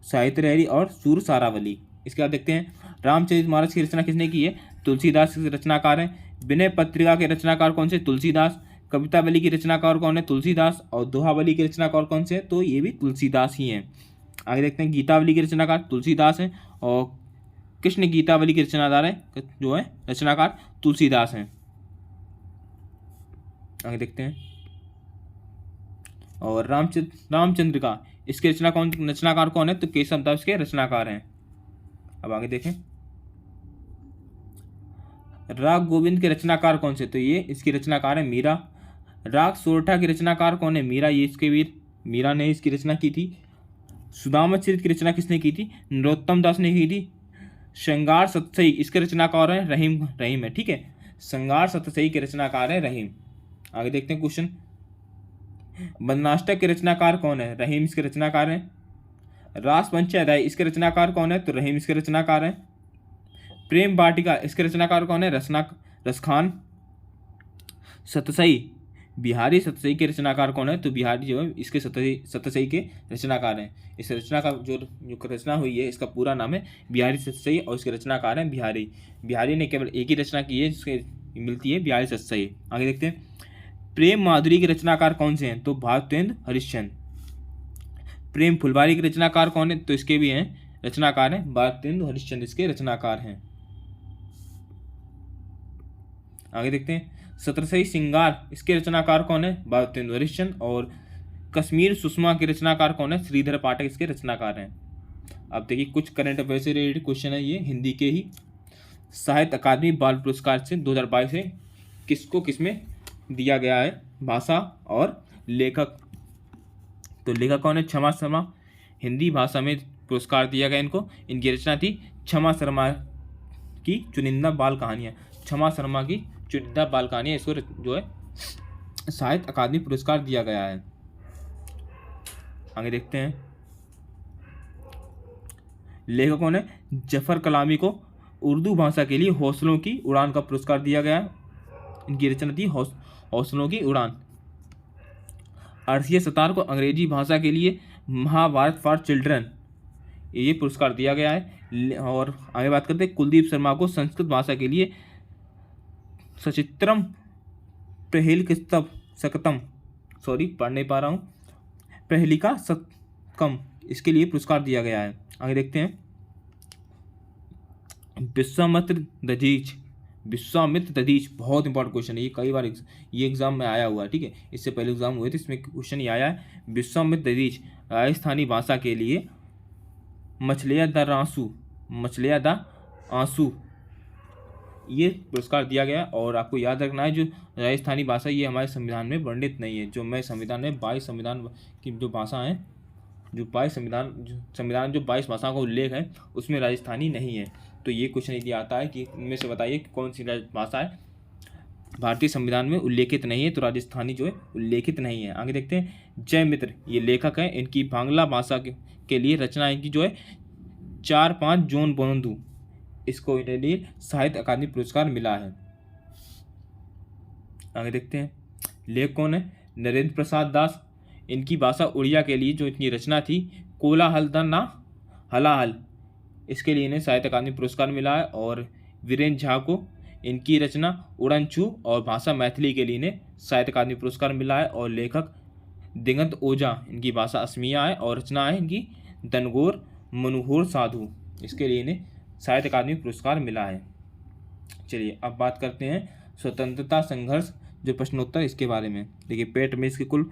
साहित्य लहरी और सूरसारावली। इसके बाद देखते हैं, रामचरितमानस की रचना किसने की है? तुलसीदास के रचनाकार हैं। विनय पत्रिका के रचनाकार कौन से? तुलसीदास। कवितावली की रचनाकार कौन है? तुलसीदास। और दोहावली के रचनाकार कौन से? तो ये भी तुलसीदास ही हैं। आगे देखते हैं, गीतावली के रचनाकार तुलसीदास हैं, और कृष्ण गीतावली के रचनाकार है जो है रचनाकार तुलसीदास हैं। आगे देखते हैं, और रामचंद्र का इसके रचनाकार कौन है? तो केशवदास के रचनाकार हैं। अब आगे देखें, राग गोविंद के रचनाकार कौन से? तो ये इसकी रचनाकार है मीरा। राग सोरठा के रचनाकार कौन है? मीरा। ये इसके वीर मीरा ने इसकी रचना की थी। सुदामा चरित की रचना किसने की थी? नरोत्तम दास ने की थी। श्रृंगार सतसई इसके रचनाकार है रहीम है, ठीक है। श्रृंगार सतसई के रचनाकार है रहीम। आगे देखते हैं क्वेश्चन, बन्नाष्टक के रचनाकार कौन है? रहीम इसके रचनाकार हैं। रास पंचाध्याय इसके रचनाकार कौन है? तो रहीम इसके रचनाकार हैं। प्रेम वाटिका इसके रचनाकार कौन है? रसखान। सतसई बिहारी सतसई के रचनाकार कौन है? तो बिहारी जो है इसके सतसई के रचनाकार हैं। इस रचना का जो रचना हुई है इसका पूरा नाम है बिहारी सतसई, और इसके रचनाकार हैं बिहारी ने केवल एक ही रचना की है जिसके मिलती है बिहारी सतसई। आगे देखते हैं, प्रेम माधुरी के रचनाकार कौन से हैं? तो भारतेंद्र हरिश्चंद्र। प्रेम फुलवारी के रचनाकार कौन है? तो इसके भी हैं रचनाकार हैं भारतेंद्र हरिश्चंद्र, इसके रचनाकार हैं। आगे देखते हैं, सतसई सिंगार इसके रचनाकार कौन है? भारतेंद्र हरिश्चंद्र। और कश्मीर सुषमा के रचनाकार कौन है? श्रीधर पाठक इसके रचनाकार हैं। अब देखिए कुछ करंट अफेयर से रिलेटेड क्वेश्चन है, ये हिंदी के ही। साहित्य अकादमी बाल पुरस्कार से 2022 से किसको किसमें दिया गया है? भाषा और लेखक। तो लेखक कौन है? क्षमा शर्मा। हिंदी भाषा में पुरस्कार दिया गया इनको। इनकी रचना थी क्षमा शर्मा की चुनिंदा बाल कहानियाँ। क्षमा शर्मा की चुनिंदा बाल कहानियाँ, इसको जो है साहित्य अकादमी पुरस्कार दिया गया है। आगे देखते हैं, लेखक कौन है? जफर कलामी को उर्दू भाषा के लिए हौसलों की उड़ान का पुरस्कार दिया गया है। इनकी रचना थी हौसलों की उड़ान। अरसिया सतार को अंग्रेजी भाषा के लिए महाभारत फॉर चिल्ड्रन ये पुरस्कार दिया गया है। और आगे बात करते हैं, कुलदीप शर्मा को संस्कृत भाषा के लिए सचित्रम प्रहेलिका शतकम इसके लिए पुरस्कार दिया गया है। आगे देखते हैं, विश्वामित्र दधीच बहुत इंपॉर्टेंट क्वेश्चन है, ये कई बार ये एग्जाम में आया हुआ है, ठीक है। इससे पहले एग्जाम हुए थे, इसमें क्वेश्चन ये आया है। विश्वामित्र दधीच राजस्थानी भाषा के लिए मछलिया द आंसू ये पुरस्कार दिया गया। और आपको याद रखना है, जो राजस्थानी भाषा ये हमारे संविधान में वर्णित नहीं है। जो मैं संविधान में 22 संविधान की जो भाषा हैं, जो 22 संविधान जो 22 भाषाओं का उल्लेख है उसमें राजस्थानी नहीं है। तो ये क्वेश्चन यदि आता है कि इनमें से बताइए कि कौन सी भाषा है भारतीय संविधान में उल्लेखित नहीं है, तो राजस्थानी जो है उल्लेखित नहीं है। आगे देखते हैं, जय मित्र ये लेखक हैं। इनकी बांग्ला भाषा के लिए रचना इनकी जो है 4-5 जोन बोनंदू, इसको इनके लिए साहित्य अकादमी पुरस्कार मिला है। आगे देखते हैं, लेखक कौन है? नरेंद्र प्रसाद दास, इनकी भाषा उड़िया के लिए जो इतनी रचना थी कोलाहल द ना हलाहल, इसके लिए इन्हें साहित्य अकादमी पुरस्कार मिला है। और वीरेंद्र झा को इनकी रचना उड़नछू और भाषा मैथिली के लिए इन्हें साहित्य अकादमी पुरस्कार मिला है। और लेखक दिगंत ओझा, इनकी भाषा असमिया है और रचना है इनकी दनगोर मनोहर साधु, इसके लिए इन्हें साहित्य अकादमी पुरस्कार मिला है। चलिए अब बात करते हैं स्वतंत्रता संघर्ष जो प्रश्नोत्तर इसके बारे में। देखिए पेट में इसके कुल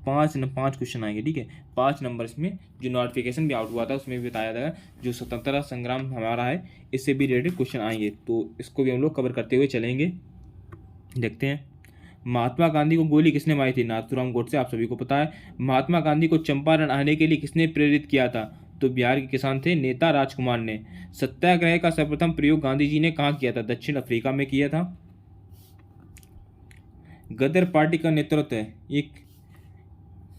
पाँच क्वेश्चन आएंगे, ठीक है। 5 नंबर इसमें जो नोटिफिकेशन भी आउट हुआ था उसमें भी बताया था जो स्वतंत्रता संग्राम हमारा है इससे भी रिलेटेड क्वेश्चन आएंगे, तो इसको भी हम लोग कवर करते हुए चलेंगे। देखते हैं महात्मा गांधी को गोली किसने मारी थी? नाथूराम गोडसे, आप सभी को पता है। महात्मा गांधी को चंपारण आने के लिए किसने प्रेरित किया था? तो बिहार के किसान थे नेता राजकुमार ने। सत्याग्रह का सर्वप्रथम प्रयोग गांधी जी ने कहाँ किया था? दक्षिण अफ्रीका में किया था। गदर पार्टी का नेतृत्व है एक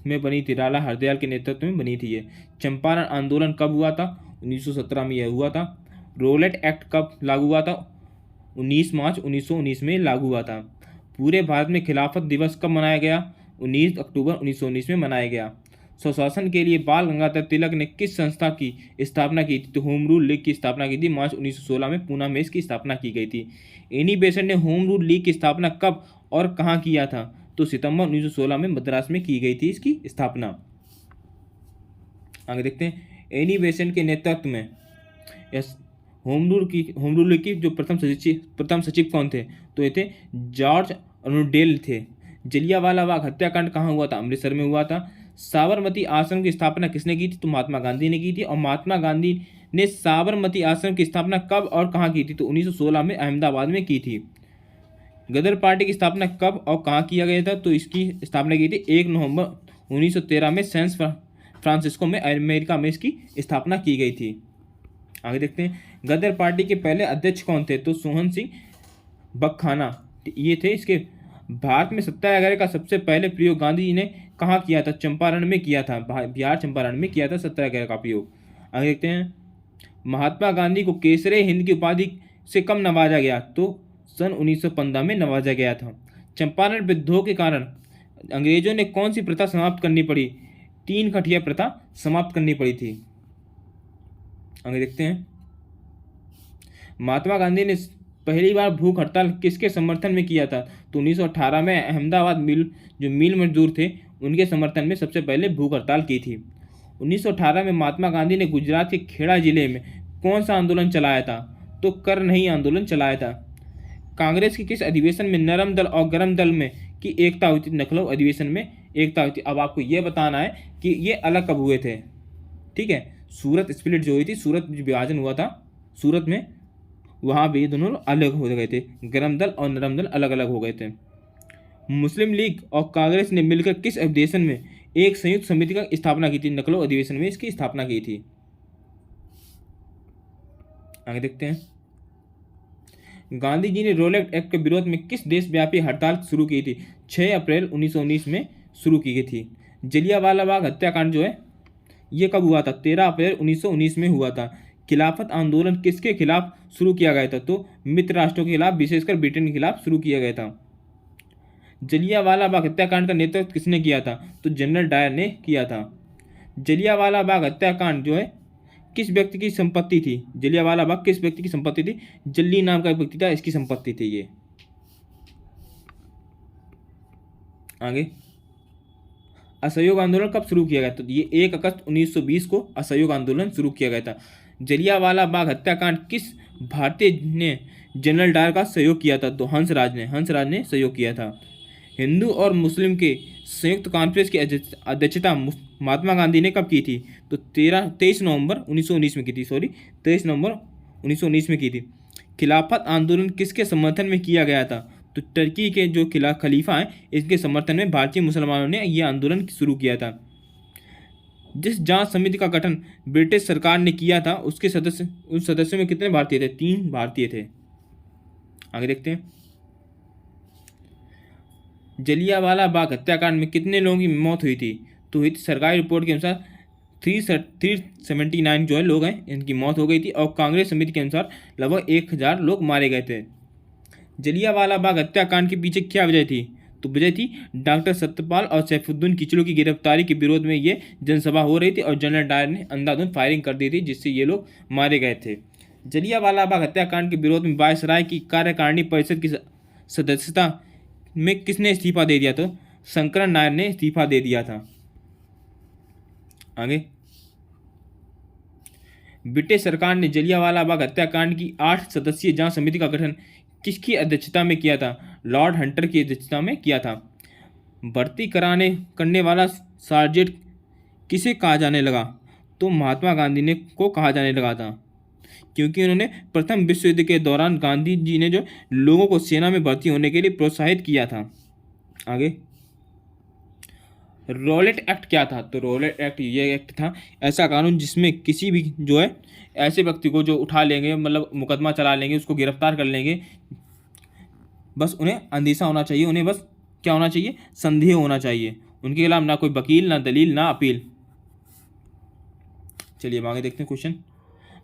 में बनी थी, लाला हरदयाल के नेतृत्व में बनी थी ये। चंपारण आंदोलन कब हुआ था? 1917 में यह हुआ था। रोलेट एक्ट कब लागू हुआ था? 19 मार्च 1919 में लागू हुआ था। पूरे भारत में खिलाफत दिवस कब मनाया गया? 19 अक्टूबर 1919 में मनाया गया। स्वशासन के लिए बाल गंगाधर तिलक ने किस संस्था की स्थापना की थी? तो होम रूल लीग की स्थापना की थी। मार्च 1916 में पूना में इसकी स्थापना की गई थी। एनी बेसेंट ने होम रूल लीग की स्थापना कब और कहाँ किया था? तो सितंबर 1916 में मद्रास में की गई थी इसकी स्थापना। आगे देखते हैं एनी बेसेंट के नेतृत्व में होम रूल लीग की जो प्रथम सचिव कौन थे? तो ये थे जॉर्ज अनुडेल थे। जलियांवाला बाग हत्याकांड कहाँ हुआ था? अमृतसर में हुआ था। साबरमती आश्रम की स्थापना किसने की थी? तो महात्मा गांधी ने की थी। और महात्मा गांधी ने साबरमती आश्रम की स्थापना कब और कहाँ की थी? तो 1916 में अहमदाबाद में की थी। गदर पार्टी की स्थापना कब और कहाँ किया गया था? तो इसकी स्थापना की थी 1 नवंबर 1913 में सैन फ्रांसिस्को में अमेरिका में इसकी स्थापना की गई थी। आगे देखते हैं गदर पार्टी के पहले अध्यक्ष कौन थे? तो सोहन सिंह बखखाना ये थे इसके। भारत में सत्याग्रह का सबसे पहले प्रयोग गांधी जी ने कहाँ किया था? चंपारण में किया था। बिहार चंपारण में किया था सत्याग्रह का प्रयोग। आगे देखते हैं महात्मा गांधी को केसरे हिंद की उपाधि से कब नवाजा गया? तो सन 1915 में नवाजा गया था। चंपारण विद्रोह के कारण अंग्रेजों ने कौन सी प्रथा समाप्त करनी पड़ी? 3 खटिया प्रथा समाप्त करनी पड़ी थी। आगे देखते हैं महात्मा गांधी ने पहली बार भूख हड़ताल किसके समर्थन में किया था? तो 1918 में अहमदाबाद मिल मजदूर थे उनके समर्थन में सबसे पहले भूख हड़ताल की थी। 1918 में महात्मा गांधी ने गुजरात के खेड़ा जिले में कौन सा आंदोलन चलाया था? तो कर नहीं आंदोलन चलाया था। कांग्रेस के किस अधिवेशन में नरम दल और गरम दल में की एकता हुई थी? लखनऊ अधिवेशन में एकता हुई थी। अब आपको यह बताना है कि ये अलग कब हुए थे, ठीक है। सूरत स्प्लिट जो हुई थी, सूरत विभाजन हुआ था सूरत में, वहाँ भी दोनों अलग हो गए थे। गरम दल और नरम दल अलग अलग हो गए थे। मुस्लिम लीग और कांग्रेस ने मिलकर किस अधिवेशन में एक संयुक्त समिति का स्थापना की थी? लखनऊ अधिवेशन में इसकी स्थापना की थी। आगे देखते हैं गांधी जी ने रोलेट एक्ट के विरोध में किस देशव्यापी हड़ताल शुरू की थी? 6 अप्रैल 1919 में शुरू की गई थी। जलियांवाला बाग हत्याकांड जो है ये कब हुआ था? 13 अप्रैल 1919 में हुआ था। खिलाफत आंदोलन किसके खिलाफ शुरू किया गया था? तो मित्र राष्ट्रों के खिलाफ, विशेषकर ब्रिटेन के खिलाफ शुरू किया गया था। जलियांवाला बाग हत्याकांड का नेतृत्व किसने किया था? तो जनरल डायर ने किया था। जलियांवाला बाग हत्याकांड जो है किस व्यक्ति की संपत्ति थी? जलियांवाला बाग किस व्यक्ति की संपत्ति थी? जल्ली नाम का एक व्यक्ति था, इसकी संपत्ति थी ये। आगे असहयोग आंदोलन कब शुरू किया गया? तो ये 1 अगस्त 1920 को असहयोग आंदोलन शुरू किया गया था। जलियांवाला बाग हत्याकांड किस भारतीय ने जनरल डायर का सहयोग किया था? तो हंसराज ने सहयोग किया था। हिंदू और मुस्लिम के संयुक्त कॉन्फ्रेंस की अध्यक्षता महात्मा गांधी ने कब की थी? तो 23 नवंबर 1919 में की थी। 23 नवंबर 1919 में की थी। खिलाफत आंदोलन किसके समर्थन में किया गया था? तो टर्की के जो खलीफा हैं इसके समर्थन में भारतीय मुसलमानों ने यह आंदोलन शुरू किया था। जिस जांच समिति का गठन ब्रिटिश सरकार ने किया था उन सदस्यों में कितने भारतीय थे? 3 भारतीय थे। आगे देखते हैं जलियांवाला बाग हत्याकांड में कितने लोगों की मौत हुई थी? तो हुई थी सरकारी रिपोर्ट के अनुसार 379 जो है लोग हैं इनकी मौत हो गई थी। और कांग्रेस समिति के अनुसार लगभग 1000 लोग मारे गए थे। जलियांवाला बाग हत्याकांड के पीछे क्या वजह थी? तो वजह थी डॉक्टर सत्यपाल और सैफुद्दीन किचलू की गिरफ्तारी के विरोध में ये जनसभा हो रही थी और जनरल डायर ने अंधाधुंध फायरिंग कर दी थी, जिससे ये लोग मारे गए थे। जलियांवाला बाग हत्याकांड के विरोध में वायसराय की कार्यकारिणी परिषद की सदस्यता में किसने इस्तीफा दे दिया? तो शंकरन नायर ने इस्तीफा दे दिया था। आगे, ब्रिटिश सरकार ने जलियांवाला बाग हत्याकांड की 8 सदस्यीय जांच समिति का गठन किसकी अध्यक्षता में किया था? लॉर्ड हंटर की अध्यक्षता में किया था। भर्ती करने वाला सार्जेंट किसे कहा जाने लगा? तो महात्मा गांधी ने को कहा जाने लगा था, क्योंकि उन्होंने प्रथम विश्व युद्ध के दौरान गांधी जी ने जो लोगों को सेना में भर्ती होने के लिए प्रोत्साहित किया था। आगे, रॉलेट एक्ट क्या था? तो रॉलेट एक्ट ये एक्ट था ऐसा कानून जिसमें किसी भी जो है ऐसे व्यक्ति को जो उठा लेंगे, मतलब मुकदमा चला लेंगे, उसको गिरफ्तार कर लेंगे, बस उन्हें अंदेशा होना चाहिए, उन्हें बस क्या होना चाहिए? संदेह होना चाहिए, उनके खिलाफ ना कोई वकील, ना दलील, ना अपील। चलिए आगे देखते हैं क्वेश्चन।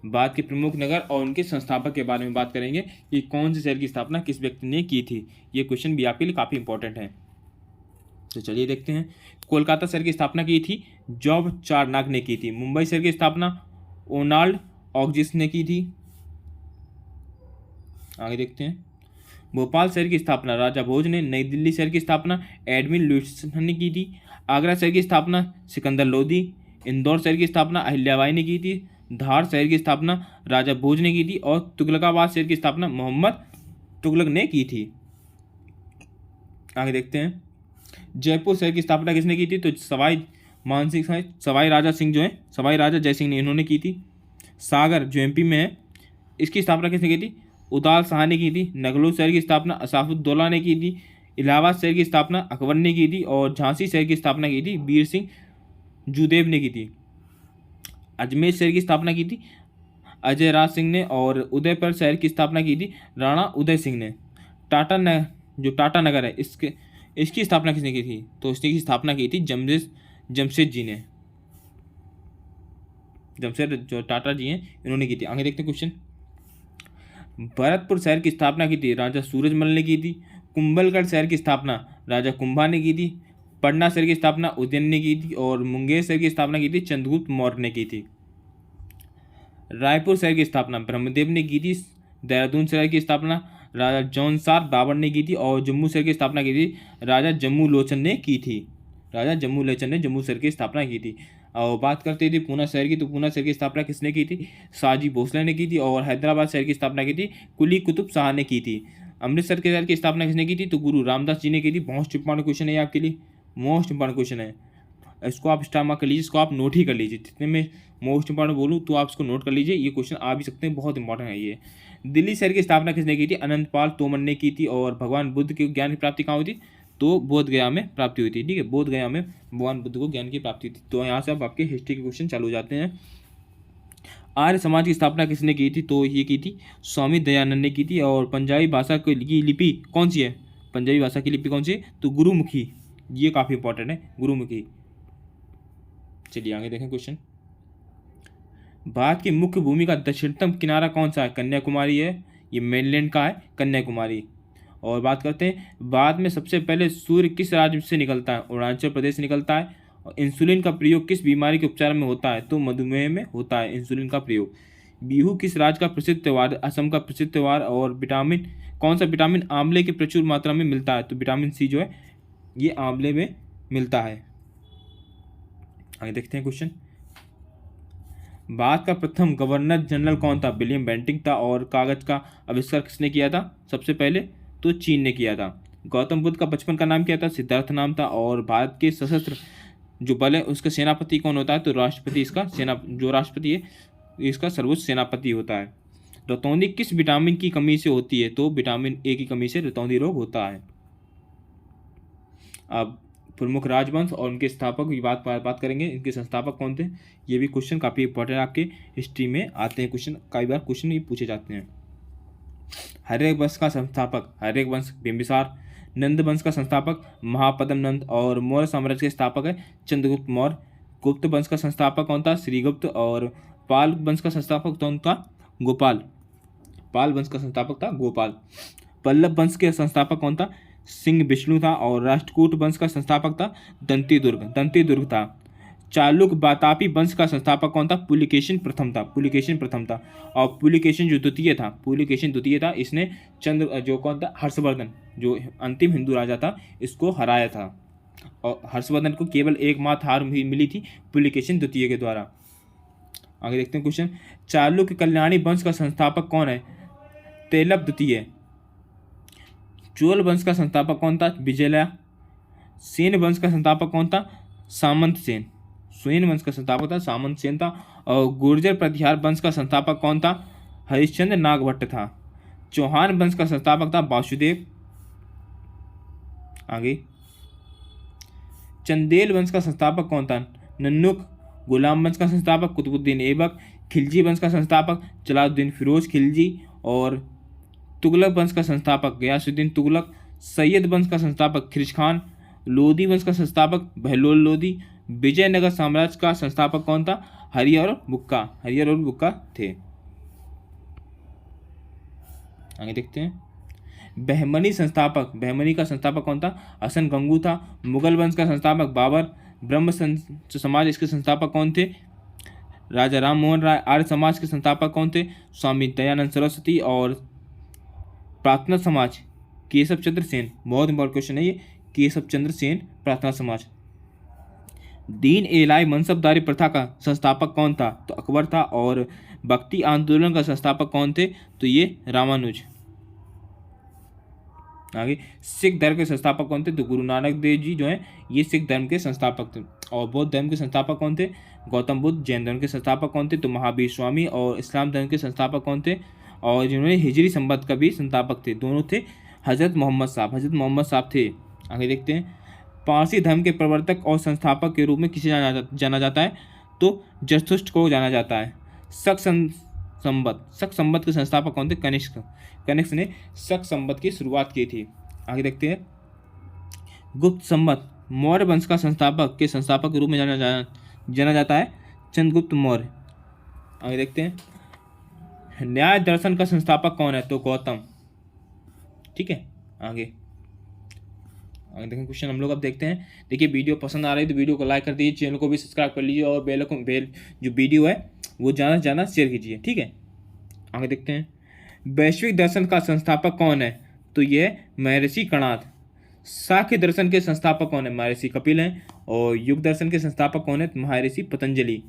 भारत के प्रमुख नगर और उनके संस्थापक के बारे में बात करेंगे कि कौन से शहर की स्थापना किस व्यक्ति ने की थी। ये क्वेश्चन भी आपके लिए काफ़ी इंपॉर्टेंट है। तो चलिए देखते हैं। कोलकाता शहर की स्थापना की थी जॉब चारनाक ने की थी। मुंबई शहर की स्थापना ओनाल्ड ऑक्जिस ने की थी। आगे देखते हैं। भोपाल शहर की स्थापना राजा भोज ने। नई दिल्ली शहर की स्थापना एडमिन लुइसन ने की थी। आगरा शहर की स्थापना सिकंदर लोदी। इंदौर शहर की स्थापना अहिल्याबाई ने की थी। धार शहर की स्थापना राजा भोज ने की थी और तुगलकाबाद शहर की स्थापना मोहम्मद तुगलक ने की थी। आगे देखते हैं। जयपुर शहर की स्थापना किसने की थी? तो सवाई राजा सिंह जो है, सवाई राजा जयसिंह ने इन्होंने की थी। सागर जो एमपी में है, इसकी स्थापना किसने की थी? उदाल शाह ने की थी। नगलू शहर की स्थापना असाफुद्दौला ने की थी। इलाहाबाद शहर की स्थापना अकबर ने की थी और झांसी शहर की स्थापना की थी वीर सिंह जूदेव ने की थी। अजमेर शहर की स्थापना की थी अजय राज सिंह ने और उदयपुर शहर की स्थापना की थी राणा उदय सिंह ने। टाटा नगर है, इसकी स्थापना किसने की थी? तो इसकी स्थापना की थी जमशेद जी ने। जमशेद जो टाटा जी हैं इन्होंने की थी। आगे देखते हैं क्वेश्चन। भरतपुर शहर की स्थापना की थी राजा सूरजमल ने की थी। कुंभलगढ़ शहर की स्थापना राजा कुंभा ने की थी। पटना शहर की स्थापना उदयन ने की थी और मुंगेर शहर की स्थापना की थी चंद्रगुप्त मौर्य ने की थी। रायपुर शहर की स्थापना ब्रह्मदेव ने की थी। देहरादून शहर की स्थापना राजा जौनसार बाबर ने की थी और जम्मू शहर की स्थापना की थी राजा जम्मू लोचन ने की थी। राजा जम्मू लोचन ने जम्मू शहर की स्थापना की थी। और बात करते थे पूना शहर की, तो पूना शहर की स्थापना किसने की थी? साजी भोसले ने की थी। और हैदराबाद शहर की स्थापना की थी कुली कुतुब शाह ने की थी। अमृतसर के शहर की स्थापना किसने की थी? तो गुरु रामदास जी ने की थी। मोस्ट इंपॉर्टेंट क्वेश्चन है आपके लिए, मोस्ट इंपॉर्टेंट क्वेश्चन है, इसको आप स्टार मार्क कर लीजिए, इसको आप नोट ही कर लीजिए। जितने में मोस्ट इंपॉर्टेंट बोलूँ तो आप इसको नोट कर लीजिए, ये क्वेश्चन आ भी सकते हैं, बहुत इंपॉर्टेंट है ये। दिल्ली शहर की स्थापना किसने की थी? अनंतपाल तोमर ने की थी। और भगवान बुद्ध के ज्ञान की प्राप्ति कहाँ हुई थी? तो बोध गया में प्राप्ति हुई थी। ठीक है, बोध गया में भगवान बुद्ध को ज्ञान की प्राप्ति थी। तो यहाँ से अब आपके हिस्ट्री के क्वेश्चन चालू हो जाते हैं। आर्य समाज की स्थापना किसने की थी? तो ये की थी स्वामी दयानंद ने की थी। और पंजाबी भाषा की लिपि कौन सी है? पंजाबी भाषा की लिपि कौन सी है? तो गुरुमुखी। ये काफ़ी इंपॉर्टेंट है, गुरुमुखी। चलिए आगे देखें क्वेश्चन। भारत की मुख्य भूमि का दक्षिणतम किनारा कौन सा है? कन्याकुमारी है, ये मेनलैंड का है कन्याकुमारी। और बात करते हैं भारत में सबसे पहले सूर्य किस राज्य से निकलता है? अरुणाचल प्रदेश से निकलता है। और इंसुलिन का प्रयोग किस बीमारी के उपचार में होता है? तो मधुमेह में होता है इंसुलिन का प्रयोग। बिहू किस राज्य का प्रसिद्ध त्यौहार? असम का प्रसिद्ध त्यौहार। और विटामिन कौन सा विटामिन आंवले की प्रचुर मात्रा में मिलता है? तो विटामिन सी जो है ये आंवले में मिलता है। आगे देखते हैं क्वेश्चन। भारत का प्रथम गवर्नर जनरल कौन था? विलियम बेंटिंक था। और कागज का आविष्कार किसने किया था सबसे पहले? तो चीन ने किया था। गौतम बुद्ध का बचपन का नाम क्या था? सिद्धार्थ नाम था। और भारत के सशस्त्र जो बल है उसका सेनापति कौन होता है? तो राष्ट्रपति इसका जो राष्ट्रपति है इसका सर्वोच्च सेनापति होता है। रतौंधी किस विटामिन की कमी से होती है? तो विटामिन ए की कमी से रतौंधी रोग होता है। अब प्रमुख राजवंश और उनके स्थापक की बात करेंगे। इनके संस्थापक कौन थे? ये भी क्वेश्चन काफ़ी इंपॉर्टेंट आपके हिस्ट्री में आते हैं क्वेश्चन, कई बार क्वेश्चन ये पूछे जाते हैं। हर्यक वंश का संस्थापक हर्यक वंश बिंबिसार। नंद वंश का संस्थापक महापद्म नंद। और मौर्य साम्राज्य के स्थापक है चंद्रगुप्त मौर्य। गुप्त वंश का संस्थापक कौन था? श्रीगुप्त। और पाल वंश का संस्थापक कौन था? गोपाल। पाल वंश का संस्थापक था गोपाल। पल्लव वंश के संस्थापक कौन था? सिंह विष्णु था। और राष्ट्रकूट वंश का संस्थापक था दंतीदुर्ग था। चालुक वातापी वंश का संस्थापक कौन था? पुलिकेशिन प्रथम था। और पुलिकेशिन जो द्वितीय था, इसने चंद्र जो कौन था, हर्षवर्धन, जो अंतिम हिंदू राजा था, इसको हराया था। और हर्षवर्धन को केवल एकमात्र हार मिली थी पुलिकेशिन द्वितीय के द्वारा। आगे देखते हैं क्वेश्चन। चालुक्य कल्याणी वंश का संस्थापक कौन है? तेलप द्वितीय। चोल वंश का संस्थापक कौन था? विजयलया। सेन वंश का संस्थापक कौन था? सामंत सेन। सेन वंश का संस्थापक था सामंत सेन था। और गुर्जर प्रतिहार वंश का संस्थापक कौन था? हरिश्चंद्र नागभट्ट था। चौहान वंश का संस्थापक था वासुदेव। आगे चंदेल वंश का संस्थापक कौन था? नन्नुक। गुलाम वंश का संस्थापक कुतुबुद्दीन ऐबक। खिलजी वंश का संस्थापक जलालुद्दीन फिरोज खिलजी। और तुगलक वंश का संस्थापक गयासुद्दीन तुगलक। सैयद वंश का संस्थापक खिरज खान। लोधी वंश का संस्थापक बहलोल लोधी। विजयनगर साम्राज्य का संस्थापक कौन था? हरिहर और बुक्का थे। आगे देखते हैं। बहमनी का संस्थापक कौन था? हसन गंगू था। मुगल वंश का संस्थापक बाबर। ब्रह्म समाज इसके संस्थापक कौन थे? राजा राम मोहन राय। आर्य समाज के संस्थापक कौन थे? स्वामी दयानंद सरस्वती। और प्रार्थना समाज केशव चंद्र सेन। बहुत इंपॉर्टेंट क्वेश्चन है ये, केशव चंद्र सेन, प्रार्थना समाज। दीन एलाई मनसबदारी प्रथा का संस्थापक कौन था? तो अकबर था। और भक्ति आंदोलन का संस्थापक कौन थे? तो ये रामानुज। आगे सिख धर्म के संस्थापक कौन थे? तो गुरु नानक देव जी जो हैं ये सिख धर्म के संस्थापक थे। और बौद्ध धर्म के संस्थापक कौन थे? गौतम बुद्ध। जैन धर्म के संस्थापक कौन थे? तो महावीर स्वामी। और इस्लाम धर्म के संस्थापक कौन थे? और जिन्होंने हिजरी संबत का भी संस्थापक थे, दोनों थे हजरत मोहम्मद साहब थे। आगे देखते हैं। पारसी धर्म के प्रवर्तक और संस्थापक के रूप में किसे जाना जाता है? तो जरथुस्त्र को जाना जाता है। शक संबत के संस्थापक कौन थे? कनिष्क ने शक संबत की शुरुआत की थी। आगे देखते हैं। गुप्त संबत मौर्य वंश का संस्थापक के रूप में जाना जाता है चंद्रगुप्त मौर्य। आगे देखते हैं। न्याय दर्शन का संस्थापक कौन है? तो गौतम। ठीक है। आगे देखें क्वेश्चन हम लोग अब देखते हैं। देखिए वीडियो पसंद आ रही है तो वीडियो को लाइक कर दीजिए, चैनल को भी सब्सक्राइब कर लीजिए और बेल जो वीडियो है वो ज़्यादा से ज़्यादा शेयर कीजिए। ठीक है। आगे देखते हैं। वैश्विक दर्शन का संस्थापक कौन है? तो ये महर्षि कणाद। सांख्य दर्शन के संस्थापक कौन है? महर्षि कपिल हैं। और युग दर्शन के संस्थापक कौन है? महर्षि पतंजलि।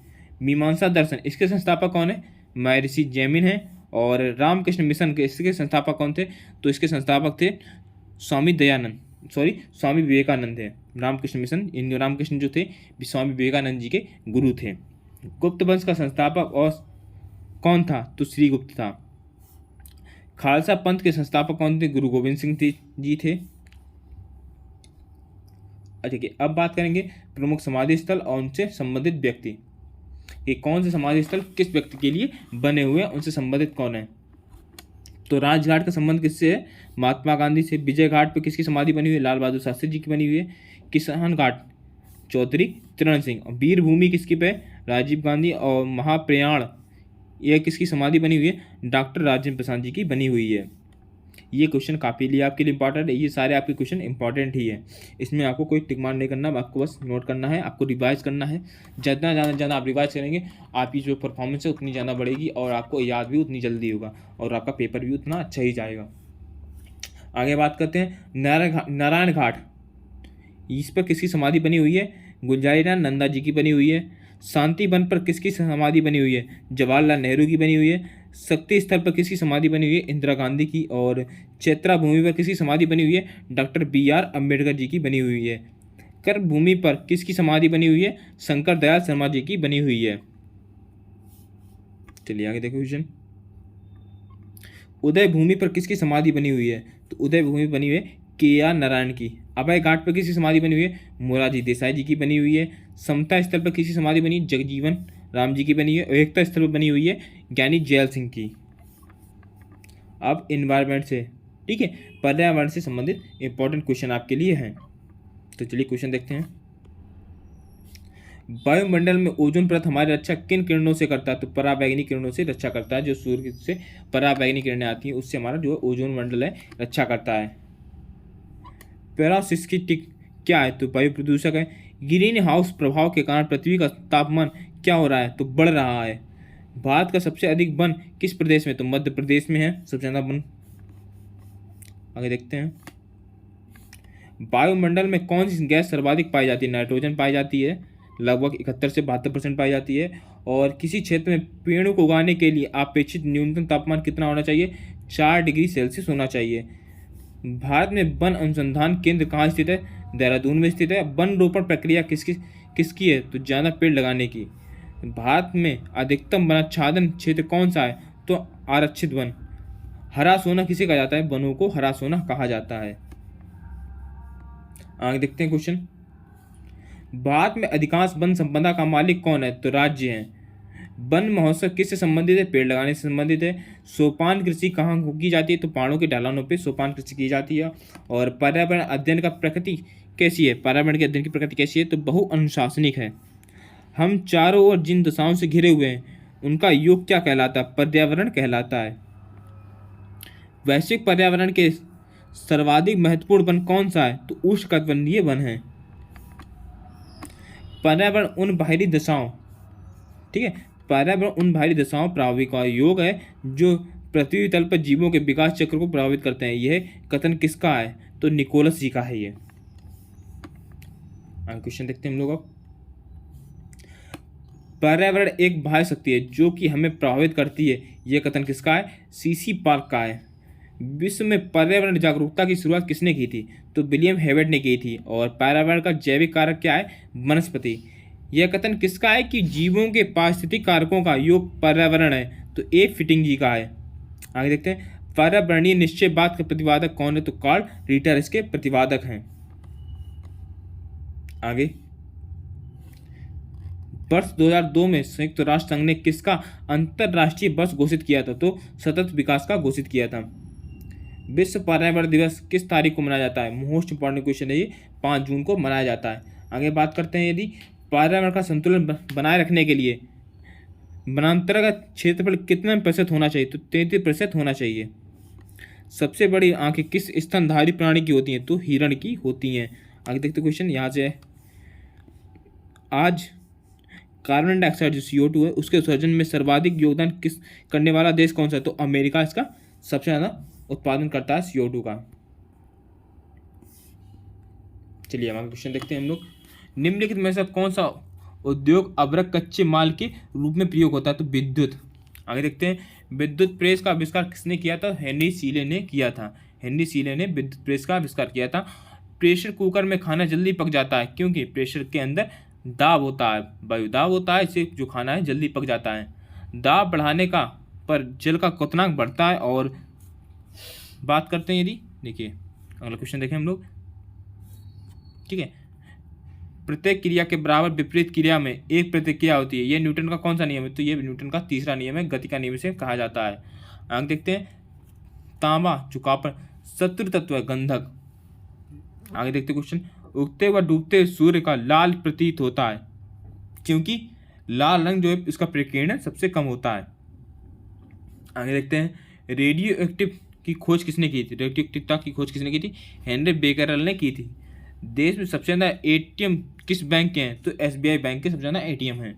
मीमांसा दर्शन इसके संस्थापक कौन है? महर्षि जैमिन है। और रामकृष्ण मिशन के इसके संस्थापक कौन थे? तो इसके संस्थापक थे स्वामी विवेकानंद है। रामकृष्ण मिशन, इन रामकृष्ण जो थे स्वामी विवेकानंद जी के गुरु थे। गुप्त वंश का संस्थापक और कौन था? तो श्रीगुप्त था। खालसा पंथ के संस्थापक कौन थे? गुरु गोविंद सिंह जी थे। ठीक है, अब बात करेंगे प्रमुख समाधि स्थल और उनसे संबंधित व्यक्ति। ये कौन से समाधि स्थल किस व्यक्ति के लिए बने हुए हैं, उनसे संबंधित कौन है? तो राजघाट का संबंध किससे है? महात्मा गांधी से। विजय घाट पर किसकी समाधि बनी हुई है? लाल बहादुर शास्त्री जी की बनी हुई है। किसान घाट चौधरी चरण सिंह। और वीरभूमि किसकी पे? राजीव गांधी। और महाप्रयाण यह किसकी समाधि बनी हुई है? डॉक्टर राजेंद्र प्रसाद जी की बनी हुई है। ये क्वेश्चन काफ़ी लिए आपके लिए इंपॉर्टेंट है। ये सारे आपके क्वेश्चन इंपॉर्टेंट ही है, इसमें आपको कोई टिक मार नहीं करना, आपको बस नोट करना है, आपको रिवाइज करना है। जितना ज़्यादा आप रिवाइज करेंगे आपकी जो परफॉर्मेंस है उतनी ज़्यादा बढ़ेगी और आपको याद भी उतनी जल्दी होगा और आपका पेपर भी उतना अच्छा ही जाएगा। आगे बात करते हैं नारायण घाट, इस पर किसकी समाधि बनी हुई है? गुलजारीलाल नंदा जी की बनी हुई है। शांति वन पर किसकी समाधि बनी हुई है? जवाहरलाल नेहरू की बनी हुई है। शक्ति स्थल पर किसकी समाधि बनी हुई है? इंदिरा गांधी की। और चैत्रा भूमि पर किसकी समाधि बनी हुई है? डॉक्टर BR अम्बेडकर जी की बनी हुई है। कर भूमि पर किसकी समाधि बनी हुई है? शंकर दयाल शर्मा जी की बनी हुई है। चलिए आगे देखो क्वेश्चन। उदय भूमि पर किसकी समाधि बनी हुई है? तो उदय भूमि बनी हुई है KR नारायण की। अभय घाट पर किसकी समाधि बनी हुई है? मोरारजी देसाई जी की बनी हुई है। समता स्थल पर किसकी समाधि बनी? जगजीवन राम जी की बनी है। और एकता स्थल पर बनी हुई है ज्ञानी जैल सिंह की। अब इन्वायरमेंट से, ठीक है, पर्यावरण से संबंधित इंपॉर्टेंट क्वेश्चन आपके लिए हैं। तो चलिए क्वेश्चन देखते हैं। वायुमंडल में ओजोन परत हमारी रक्षा किन किरणों से करता है? तो पराबैंगनी किरणों से रक्षा करता है। जो सूर्य से पराबैंगनी किरणें आती हैं उससे हमारा जो ओजोन मंडल है रक्षा करता है। पैरासिटिक क्या है? तो वायु प्रदूषक है। ग्रीन हाउस प्रभाव के कारण पृथ्वी का तापमान क्या हो रहा है? तो बढ़ रहा है। भारत का सबसे अधिक वन किस प्रदेश में? तो मध्य प्रदेश में है सबसे ज़्यादा वन। आगे देखते हैं, वायुमंडल में कौन सी गैस सर्वाधिक पाई जाती है? नाइट्रोजन पाई जाती है, लगभग 71 से 72% पाई जाती है। और किसी क्षेत्र में पेड़ों को उगाने के लिए अपेक्षित न्यूनतम तापमान कितना होना चाहिए? 4 डिग्री सेल्सियस होना चाहिए। भारत में वन अनुसंधान केंद्र कहाँ स्थित है? देहरादून में स्थित है। वन रोपण प्रक्रिया किसकी है? तो ज़्यादा पेड़ लगाने की। भारत में अधिकतम वनाच्छादन क्षेत्र कौन सा है? तो आरक्षित वन। हरा सोना किसे कहा जाता है? वनों को हरा सोना कहा जाता है। आगे देखते हैं क्वेश्चन, भारत में अधिकांश वन संपदा का मालिक कौन है? तो राज्य है। वन महोत्सव किससे संबंधित है? पेड़ लगाने से संबंधित है। सोपान कृषि कहाँ की जाती है? तो पहाड़ों के ढलानों पे सोपान कृषि की जाती है। और पर्यावरण अध्ययन का प्रकृति कैसी है? पर्यावरण के अध्ययन की प्रकृति कैसी है? तो बहुअनुशासनिक है। हम चारों ओर जिन दशाओं से घिरे हुए हैं उनका योग क्या कहलाता है? पर्यावरण कहलाता है। वैश्विक पर्यावरण के सर्वाधिक महत्वपूर्ण वन कौन सा है? तो उष्णकटिबंधीय वन है। पर्यावरण उन बाहरी दशाओं, ठीक है, पर्यावरण उन बाहरी दशाओं प्रभावी का योग है जो पृथ्वी तल पर जीवों के विकास चक्र को प्रभावित करते हैं। यह कथन किसका है? तो निकोलस जी का है ये। क्वेश्चन देखते हैं हम लोग अब, पर्यावरण एक बाह्य शक्ति है जो कि हमें प्रभावित करती है। यह कथन किसका है? सीसी पार्क का है। विश्व में पर्यावरण जागरूकता की शुरुआत किसने की थी? तो विलियम हेवर्ड ने की थी। और पर्यावरण का जैविक कारक क्या है? वनस्पति। यह कथन किसका है कि जीवों के पारिस्थितिक कारकों का योग पर्यावरण है? तो ए फिटिंग जी का है। आगे देखते हैं, पर्यावरणीय निश्चयवाद का प्रतिपादक कौन है? तो कार्ल रिटर इसके प्रतिपादक हैं। आगे, वर्ष 2002 में संयुक्त राष्ट्र संघ ने किसका अंतरराष्ट्रीय वर्ष घोषित किया था? तो सतत विकास का घोषित किया था। विश्व पर्यावरण दिवस किस तारीख को मनाया जाता है? मोस्ट इंपॉर्टेंट क्वेश्चन है ये, 5 जून को मनाया जाता है। आगे बात करते हैं, यदि पर्यावरण का संतुलन बनाए रखने के लिए वनांतर का क्षेत्रफल कितना प्रतिशत होना चाहिए? तो 33% होना चाहिए। सबसे बड़ी आंखें किस स्तनधारी प्राणी की होती हैं? तो हिरण की होती हैं। आगे देखते क्वेश्चन यहाँ से है, आज कार्बन डाइऑक्साइड जो CO2 है उसके उत्सर्जन में सर्वाधिक योगदान किस करने वाला देश कौन सा है? तो अमेरिका इसका सबसे ज़्यादा उत्पादन करता है CO2 का। चलिए हमारा क्वेश्चन देखते हैं हम लोग, निम्नलिखित में से कौन सा उद्योग अभ्रक कच्चे माल के रूप में प्रयोग होता है? तो विद्युत। आगे देखते हैं, विद्युत प्रेस का आविष्कार किसने किया था? हेनरी सीले ने किया था। हेनरी सीले ने विद्युत प्रेस का आविष्कार किया था। प्रेशर कुकर में खाना जल्दी पक जाता है क्योंकि प्रेशर के अंदर दाब होता है, वायु दाब होता है, इससे जो खाना है जल्दी पक जाता है। दाब बढ़ाने का पर जल का क्वथनांक बढ़ता है। और बात करते हैं, यदि देखिए अगला क्वेश्चन देखें हम लोग, ठीक है, प्रत्येक क्रिया के बराबर विपरीत क्रिया में एक प्रतिक्रिया होती है। यह न्यूटन का कौन सा नियम है? तो ये न्यूटन का तीसरा नियम है, गति का नियम से कहा जाता है। आगे देखते हैं, तांबा जो कॉपर शत्रु तत्व है, गंधक। आगे देखते क्वेश्चन, उगते व डूबते सूर्य का लाल प्रतीत होता है क्योंकि लाल रंग जो है इसका प्रकीर्णन सबसे कम होता है। आगे देखते हैं, रेडियो एक्टिव की खोज किसने की थी? रेडियो एक्टिवता की खोज किसने की थी? हेनरी बेकरल ने की थी। देश में सबसे ज़्यादा ATM किस बैंक के हैं? तो SBI बैंक के सबसे ज़्यादा ATM हैं।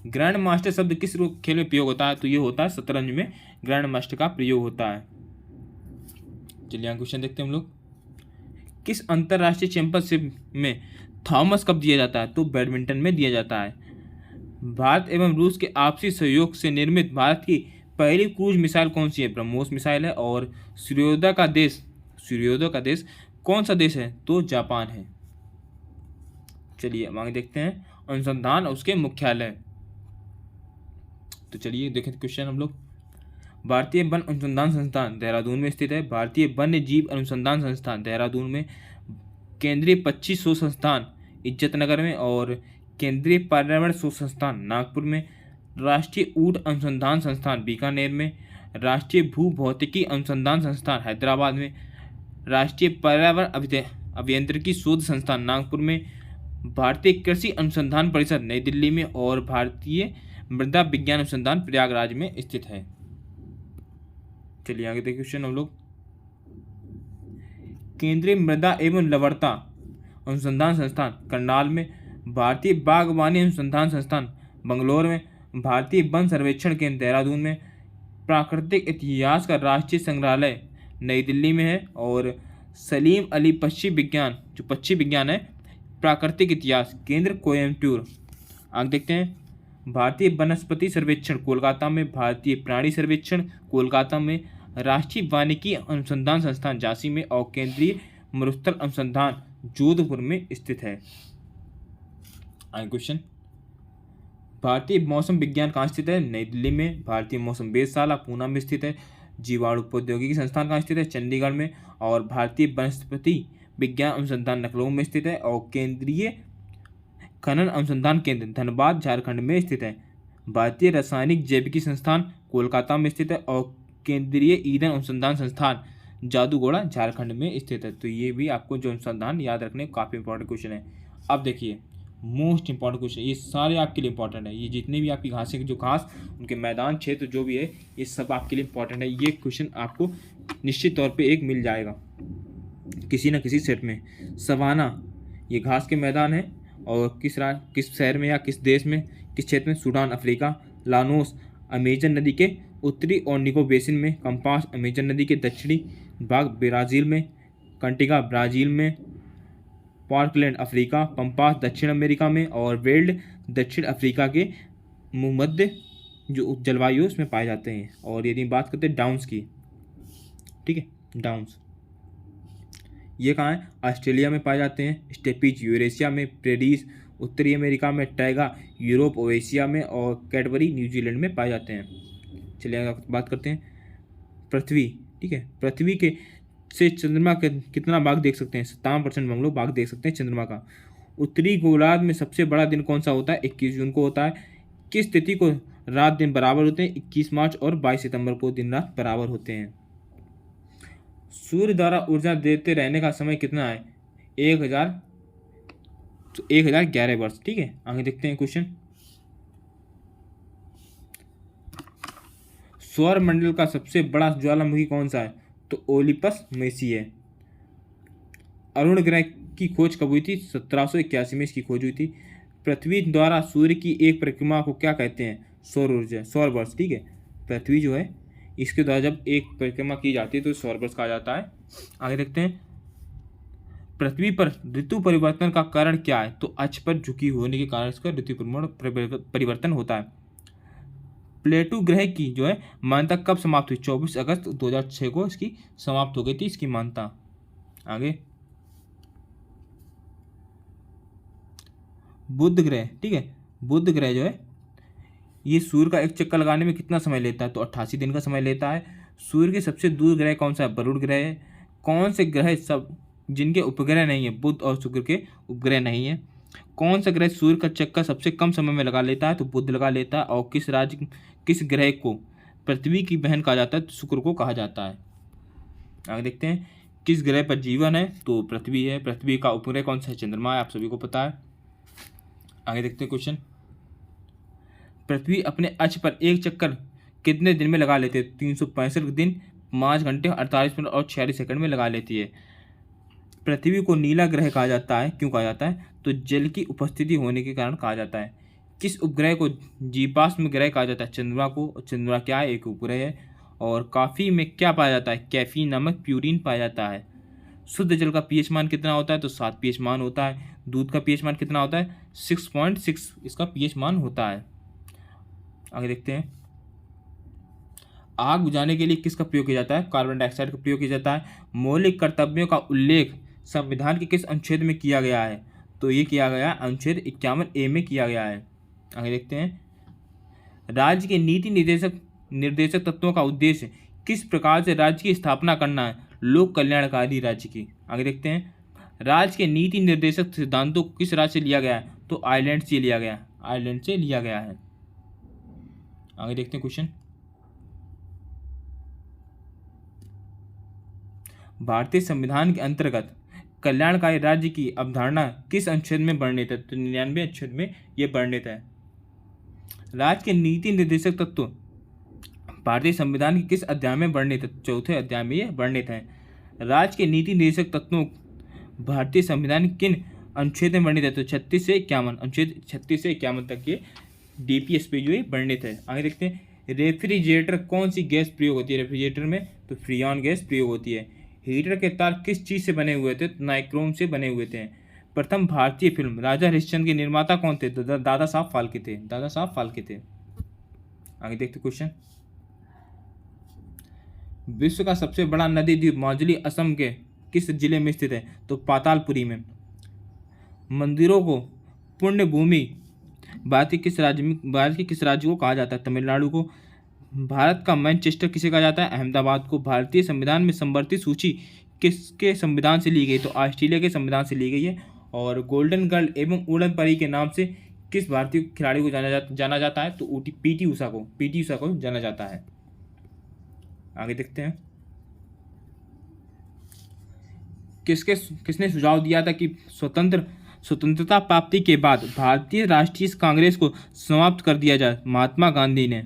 ग्रैंड मास्टर शब्द किस खेल में प्रयोग होता है? तो ये होता है शतरंज में ग्रैंड मास्टर का प्रयोग होता है। चलिए क्वेश्चन देखते हैं हम लोग, किस अंतरराष्ट्रीय चैंपियनशिप में थॉमस कप दिया जाता है? तो बैडमिंटन में दिया जाता है। भारत एवं रूस के आपसी सहयोग से निर्मित भारत की पहली क्रूज मिसाइल कौन सी है? ब्रह्मोस मिसाइल है। और सूर्योदय का देश कौन सा देश है? तो जापान है। चलिए अब आगे देखते हैं, अनुसंधान और उसके मुख्यालय। तो चलिए देखें क्वेश्चन हम लोग, भारतीय वन अनुसंधान संस्थान देहरादून में स्थित है। भारतीय वन्य जीव अनुसंधान संस्थान देहरादून में। केंद्रीय पक्षी शोध संस्थान इज्जतनगर में। और केंद्रीय पर्यावरण शोध संस्थान नागपुर में। राष्ट्रीय ऊँट अनुसंधान संस्थान बीकानेर में। राष्ट्रीय भूभौतिकी अनुसंधान संस्थान हैदराबाद में। राष्ट्रीय पर्यावरण अभियांत्रिकी शोध संस्थान नागपुर में। भारतीय कृषि अनुसंधान परिषद नई दिल्ली में। और भारतीय मृदा विज्ञान अनुसंधान प्रयागराज में स्थित है। चलिए आगे देखिए क्वेश्चन हम लोग, केंद्रीय मृदा एवं लवणता अनुसंधान संस्थान करनाल में, भारतीय बागवानी अनुसंधान संस्थान बंगलोर में, भारतीय वन सर्वेक्षण केंद्र देहरादून में, प्राकृतिक इतिहास का राष्ट्रीय संग्रहालय नई दिल्ली में है, और सलीम अली पक्षी विज्ञान, जो पक्षी विज्ञान है, प्राकृतिक इतिहास केंद्र कोयम्बटूर। आगे देखते हैं, भारतीय वनस्पति सर्वेक्षण कोलकाता में, भारतीय प्राणी सर्वेक्षण कोलकाता में, राष्ट्रीय वानिकी अनुसंधान संस्थान झांसी में, और केंद्रीय मरुस्थल अनुसंधान जोधपुर में स्थित है। आगे क्वेश्चन, भारतीय मौसम विज्ञान कहाँ स्थित है? नई दिल्ली में। भारतीय मौसम वेधशाला पूना में स्थित है। जीवाणु प्रौद्योगिकी संस्थान कहाँ स्थित है? चंडीगढ़ में। और भारतीय वनस्पति विज्ञान अनुसंधान लखनऊ में स्थित है, और केंद्रीय खनन अनुसंधान केंद्र धनबाद झारखंड में स्थित है। भारतीय रासायनिक जैविकी संस्थान कोलकाता में स्थित है, और केंद्रीय ईंधन अनुसंधान संस्थान जादूगोड़ा झारखंड में स्थित है। तो ये भी आपको जो अनुसंधान याद रखने काफ़ी इंपॉर्टेंट क्वेश्चन है। अब देखिए मोस्ट इंपॉर्टेंट क्वेश्चन, ये सारे आपके लिए इंपॉर्टेंट है। ये जितने भी आपकी घासें के जो घास उनके मैदान क्षेत्र जो भी है ये सब आपके लिए इंपॉर्टेंट है। ये क्वेश्चन आपको निश्चित तौर पे एक मिल जाएगा किसी न किसी सेट में। सवाना ये घास के मैदान है, और किस शहर में या किस देश में, किस क्षेत्र में? Sudan Africa. लानोस अमेजन नदी के उत्तरी और निको बेसिन में। कंपास अमेजन नदी के दक्षिणी भाग ब्राज़ील में। कंटिगा ब्राज़ील में। Parkland Africa. पंपास दक्षिण अमेरिका में, और वेल्ड दक्षिण अफ्रीका के भूमध्य जो जलवायु उसमें पाए जाते हैं। और यदि बात करते हैं डाउन्स की, ठीक है, डाउन्स ये कहाँ है? ऑस्ट्रेलिया में पाए जाते हैं। स्टेपीज यूरेशिया में। प्रेरीज उत्तरी अमेरिका में। टैगा यूरोप और एशिया में, और कैडबरी न्यूजीलैंड में पाए जाते हैं। चलिए बात करते हैं पृथ्वी, ठीक है। पृथ्वी के से चंद्रमा का कितना भाग देख सकते हैं? 57% हम लोग भाग देख सकते हैं चंद्रमा का। उत्तरी गोलार्ध में सबसे बड़ा दिन कौन सा होता है? 21 जून को होता है। किस तिथि को रात दिन बराबर होते हैं? 21 मार्च और 22 सितंबर को दिन रात बराबर होते हैं। सूर्य द्वारा ऊर्जा देते रहने का समय कितना है? 1011 वर्ष, ठीक है। आगे देखते हैं क्वेश्चन, सौर मंडल का सबसे बड़ा ज्वालामुखी कौन सा है? तो ओलिपस मेसी है। अरुण ग्रह की खोज कब हुई थी? 1781 में इसकी खोज हुई थी। पृथ्वी द्वारा सूर्य की एक परिक्रमा को क्या कहते हैं? सौर ऊर्जा, सौर वर्ष, ठीक है। पृथ्वी जो है इसके द्वारा जब एक परिक्रमा की जाती है तो सौर वर्ष कहा जाता है। आगे देखते हैं, पृथ्वी पर ऋतु परिवर्तन का कारण क्या है? तो अक्ष पर झुकी होने के कारण इसका ऋतु परिवर्तन होता है। प्लेटो ग्रह की जो है मान्यता कब समाप्त हुई? 24 अगस्त 2006 को इसकी समाप्त हो गई थी इसकी मान्यता। आगे बुध ग्रह, ठीक है। बुध ग्रह जो है ये सूर्य का एक चक्कर लगाने में कितना समय लेता है? तो 88 दिन का समय लेता है। सूर्य के सबसे दूर ग्रह कौन सा है? वरुण ग्रह है। कौन से ग्रह सब जिनके उपग्रह नहीं है? बुध और शुक्र के उपग्रह नहीं है। कौन सा ग्रह सूर्य का चक्कर सबसे कम समय में लगा लेता है? तो बुध लगा लेता है। और किस ग्रह को पृथ्वी की बहन कहा जाता है? तो शुक्र को कहा जाता है। आगे देखते हैं, किस ग्रह पर जीवन है? तो पृथ्वी है। पृथ्वी का उपग्रह कौन सा है? चंद्रमा है, आप सभी को पता है। आगे देखते हैं क्वेश्चन, पृथ्वी अपने अक्ष पर एक चक्कर कितने दिन में लगा लेती है? 365 दिन, 5 घंटे 48 मिनट और 46 सेकंड में लगा लेती है। पृथ्वी को नीला ग्रह कहा जाता है। क्यों कहा जाता है? तो जल की उपस्थिति होने के कारण कहा जाता है। किस उपग्रह को जीवाश्म ग्रह कहा जाता है? चंद्रमा को। चंद्रमा क्या है? एक उपग्रह है। और कॉफ़ी में क्या पाया जाता है? कैफीन नामक प्यूरिन पाया जाता है। शुद्ध जल का पीएच मान कितना होता है? तो 7 पीएच मान होता है। दूध का पीएच मान कितना होता है? 6.6 इसका पीएच मान होता है। आगे देखते हैं, आग बुझाने के लिए किसका प्रयोग किया जाता है? कार्बन डाइऑक्साइड का प्रयोग किया जाता है। मौलिक कर्तव्यों का उल्लेख संविधान के किस अनुच्छेद में किया गया है? तो ये किया गया अनुच्छेद 51A में किया गया है। आगे देखते हैं, राज्य के नीति निर्देशक तत्वों का उद्देश्य किस प्रकार से राज्य की स्थापना करना है? लोक कल्याणकारी राज्य की। आगे देखते हैं, राज्य के नीति निर्देशक सिद्धांतों को किस राज्य से लिया गया है? तो आयरलैंड से लिया गया है। आयरलैंड से लिया गया है। आगे देखते हैं क्वेश्चन, भारतीय संविधान के अंतर्गत कल्याणकारी राज्य की अवधारणा किस अनुच्छेद में वर्णित है? तो 99 अनुच्छेद में यह वर्णित है। राज्य के नीति निर्देशक तत्व भारतीय संविधान के किस अध्याय में वर्णित है? 4थे अध्याय में ये वर्णित है। राज्य के नीति निर्देशक तत्वों भारतीय संविधान किन अनुच्छेद में वर्णित है? तो 36 से 51, अनुच्छेद 36 से 51 तक के DPS पे जो है वर्णित है। आगे देखते हैं, रेफ्रिजरेटर कौन सी गैस प्रयोग होती है रेफ्रिजरेटर में? तो फ्रीऑन गैस प्रयोग होती है। हीटर के तार किस चीज़ से बने हुए थे? तो नाइक्रोम से बने हुए थे। प्रथम भारतीय फिल्म राजा हरिश्चंद्र के निर्माता कौन थे? तो दादा साहब फाल्के थे, दादा साहब फाल्के थे। आगे देखते क्वेश्चन, विश्व का सबसे बड़ा नदी द्वीप माजुली असम के किस जिले में स्थित है? तो पातालपुरी में। मंदिरों को पुण्य भूमि भारत के किस राज्य को कहा जाता है? तमिलनाडु को। भारत का मैनचेस्टर किसे कहा जाता है? अहमदाबाद को। भारतीय संविधान में संवर्धित सूची किसके संविधान से ली गई? तो ऑस्ट्रेलिया के संविधान से ली गई है। और गोल्डन गर्ल एवं उड़न परी के नाम से किस भारतीय खिलाड़ी को जाना जाता है? तो PT उषा को जाना जाता है। आगे देखते हैं, किसने सुझाव दिया था कि स्वतंत्रता प्राप्ति के बाद भारतीय राष्ट्रीय कांग्रेस को समाप्त कर दिया जाए? महात्मा गांधी ने।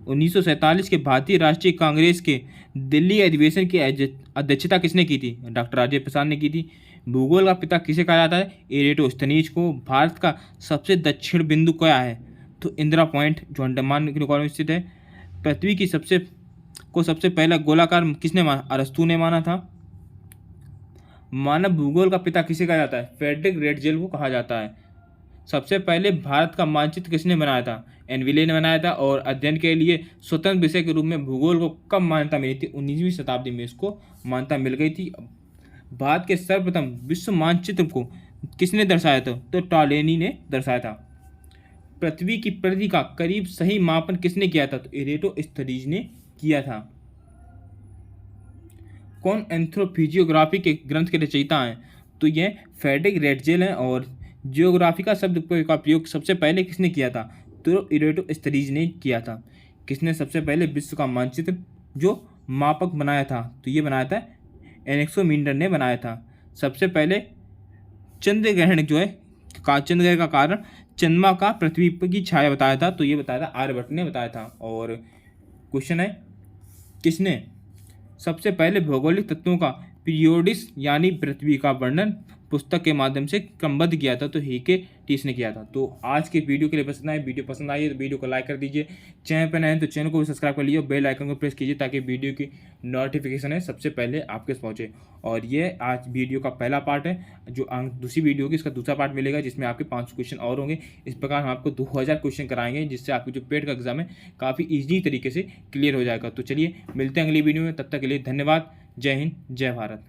1947 के भारतीय राष्ट्रीय कांग्रेस के दिल्ली अधिवेशन की अध्यक्षता किसने की थी? डॉक्टर राजेंद्र प्रसाद ने की थी। भूगोल का पिता किसे कहा जाता है? एरेटोस्थनीज को। भारत का सबसे दक्षिण बिंदु क्या है? तो इंदिरा पॉइंट, जो अंडमान निकोबार में स्थित है। पृथ्वी की सबसे पहला गोलाकार किसने माना? अरस्तू ने माना था। मानव भूगोल का पिता किसे कहा जाता है? फ्रेडरिक रेटजेल को कहा जाता है। सबसे पहले भारत का मानचित्र किसने बनाया था? एनविले ने बनाया था। और अध्ययन के लिए स्वतंत्र विषय के रूप में भूगोल को कब मान्यता मिली थी? 19वीं शताब्दी में इसको मान्यता मिल गई थी। भारत के सर्वप्रथम विश्व मानचित्र को किसने दर्शाया था? तो टॉलेनी ने दर्शाया था। पृथ्वी की परिधि का करीब सही मापन किसने किया था? तो एरेटोस्थनीज ने किया था। कौन एंथ्रोफिजियोग्राफी के ग्रंथ के रचयिता हैं? तो ये फ्रेडरिक रेटजेल हैं। और जियोग्राफी का शब्द का प्रयोग सबसे पहले किसने किया था? तो एरेटोस्थनीज ने किया था। किसने सबसे पहले विश्व का मानचित्र जो मापक बनाया था? तो ये बनाया था एनेक्सोमीटर ने बनाया था। सबसे पहले चंद्र ग्रहण जो है, चंद्र ग्रहण का कारण चंद्रमा का पृथ्वी पर की छाया बताया था। तो ये बताया था आर्यभट्ट ने बताया था। और क्वेश्चन है, किसने सबसे पहले भौगोलिक तत्वों का पीरियोडिस यानी पृथ्वी का वर्णन पुस्तक के माध्यम से क्रमबद्ध किया था? तो हिकेटिस ने किया था। तो आज के वीडियो के लिए बस इतना है। वीडियो पसंद आई है तो वीडियो को लाइक कर दीजिए। चैनल पर नए हैं तो चैनल को भी सब्सक्राइब कर लीजिए और बेल आइकन को प्रेस कीजिए ताकि वीडियो की नोटिफिकेशन है सबसे पहले आपके पास पहुंचे। और ये आज वीडियो का पहला पार्ट है। जो दूसरी वीडियो होगी इसका दूसरा पार्ट मिलेगा जिसमें आपके 500 क्वेश्चन और होंगे। इस प्रकार हम आपको 2000 क्वेश्चन कराएंगे जिससे आपकी जो पेड का एग्जाम है काफ़ी ईजी तरीके से क्लियर हो जाएगा। तो चलिए मिलते हैं अगली वीडियो में, तब तक के लिए धन्यवाद। जय हिंद, जय भारत।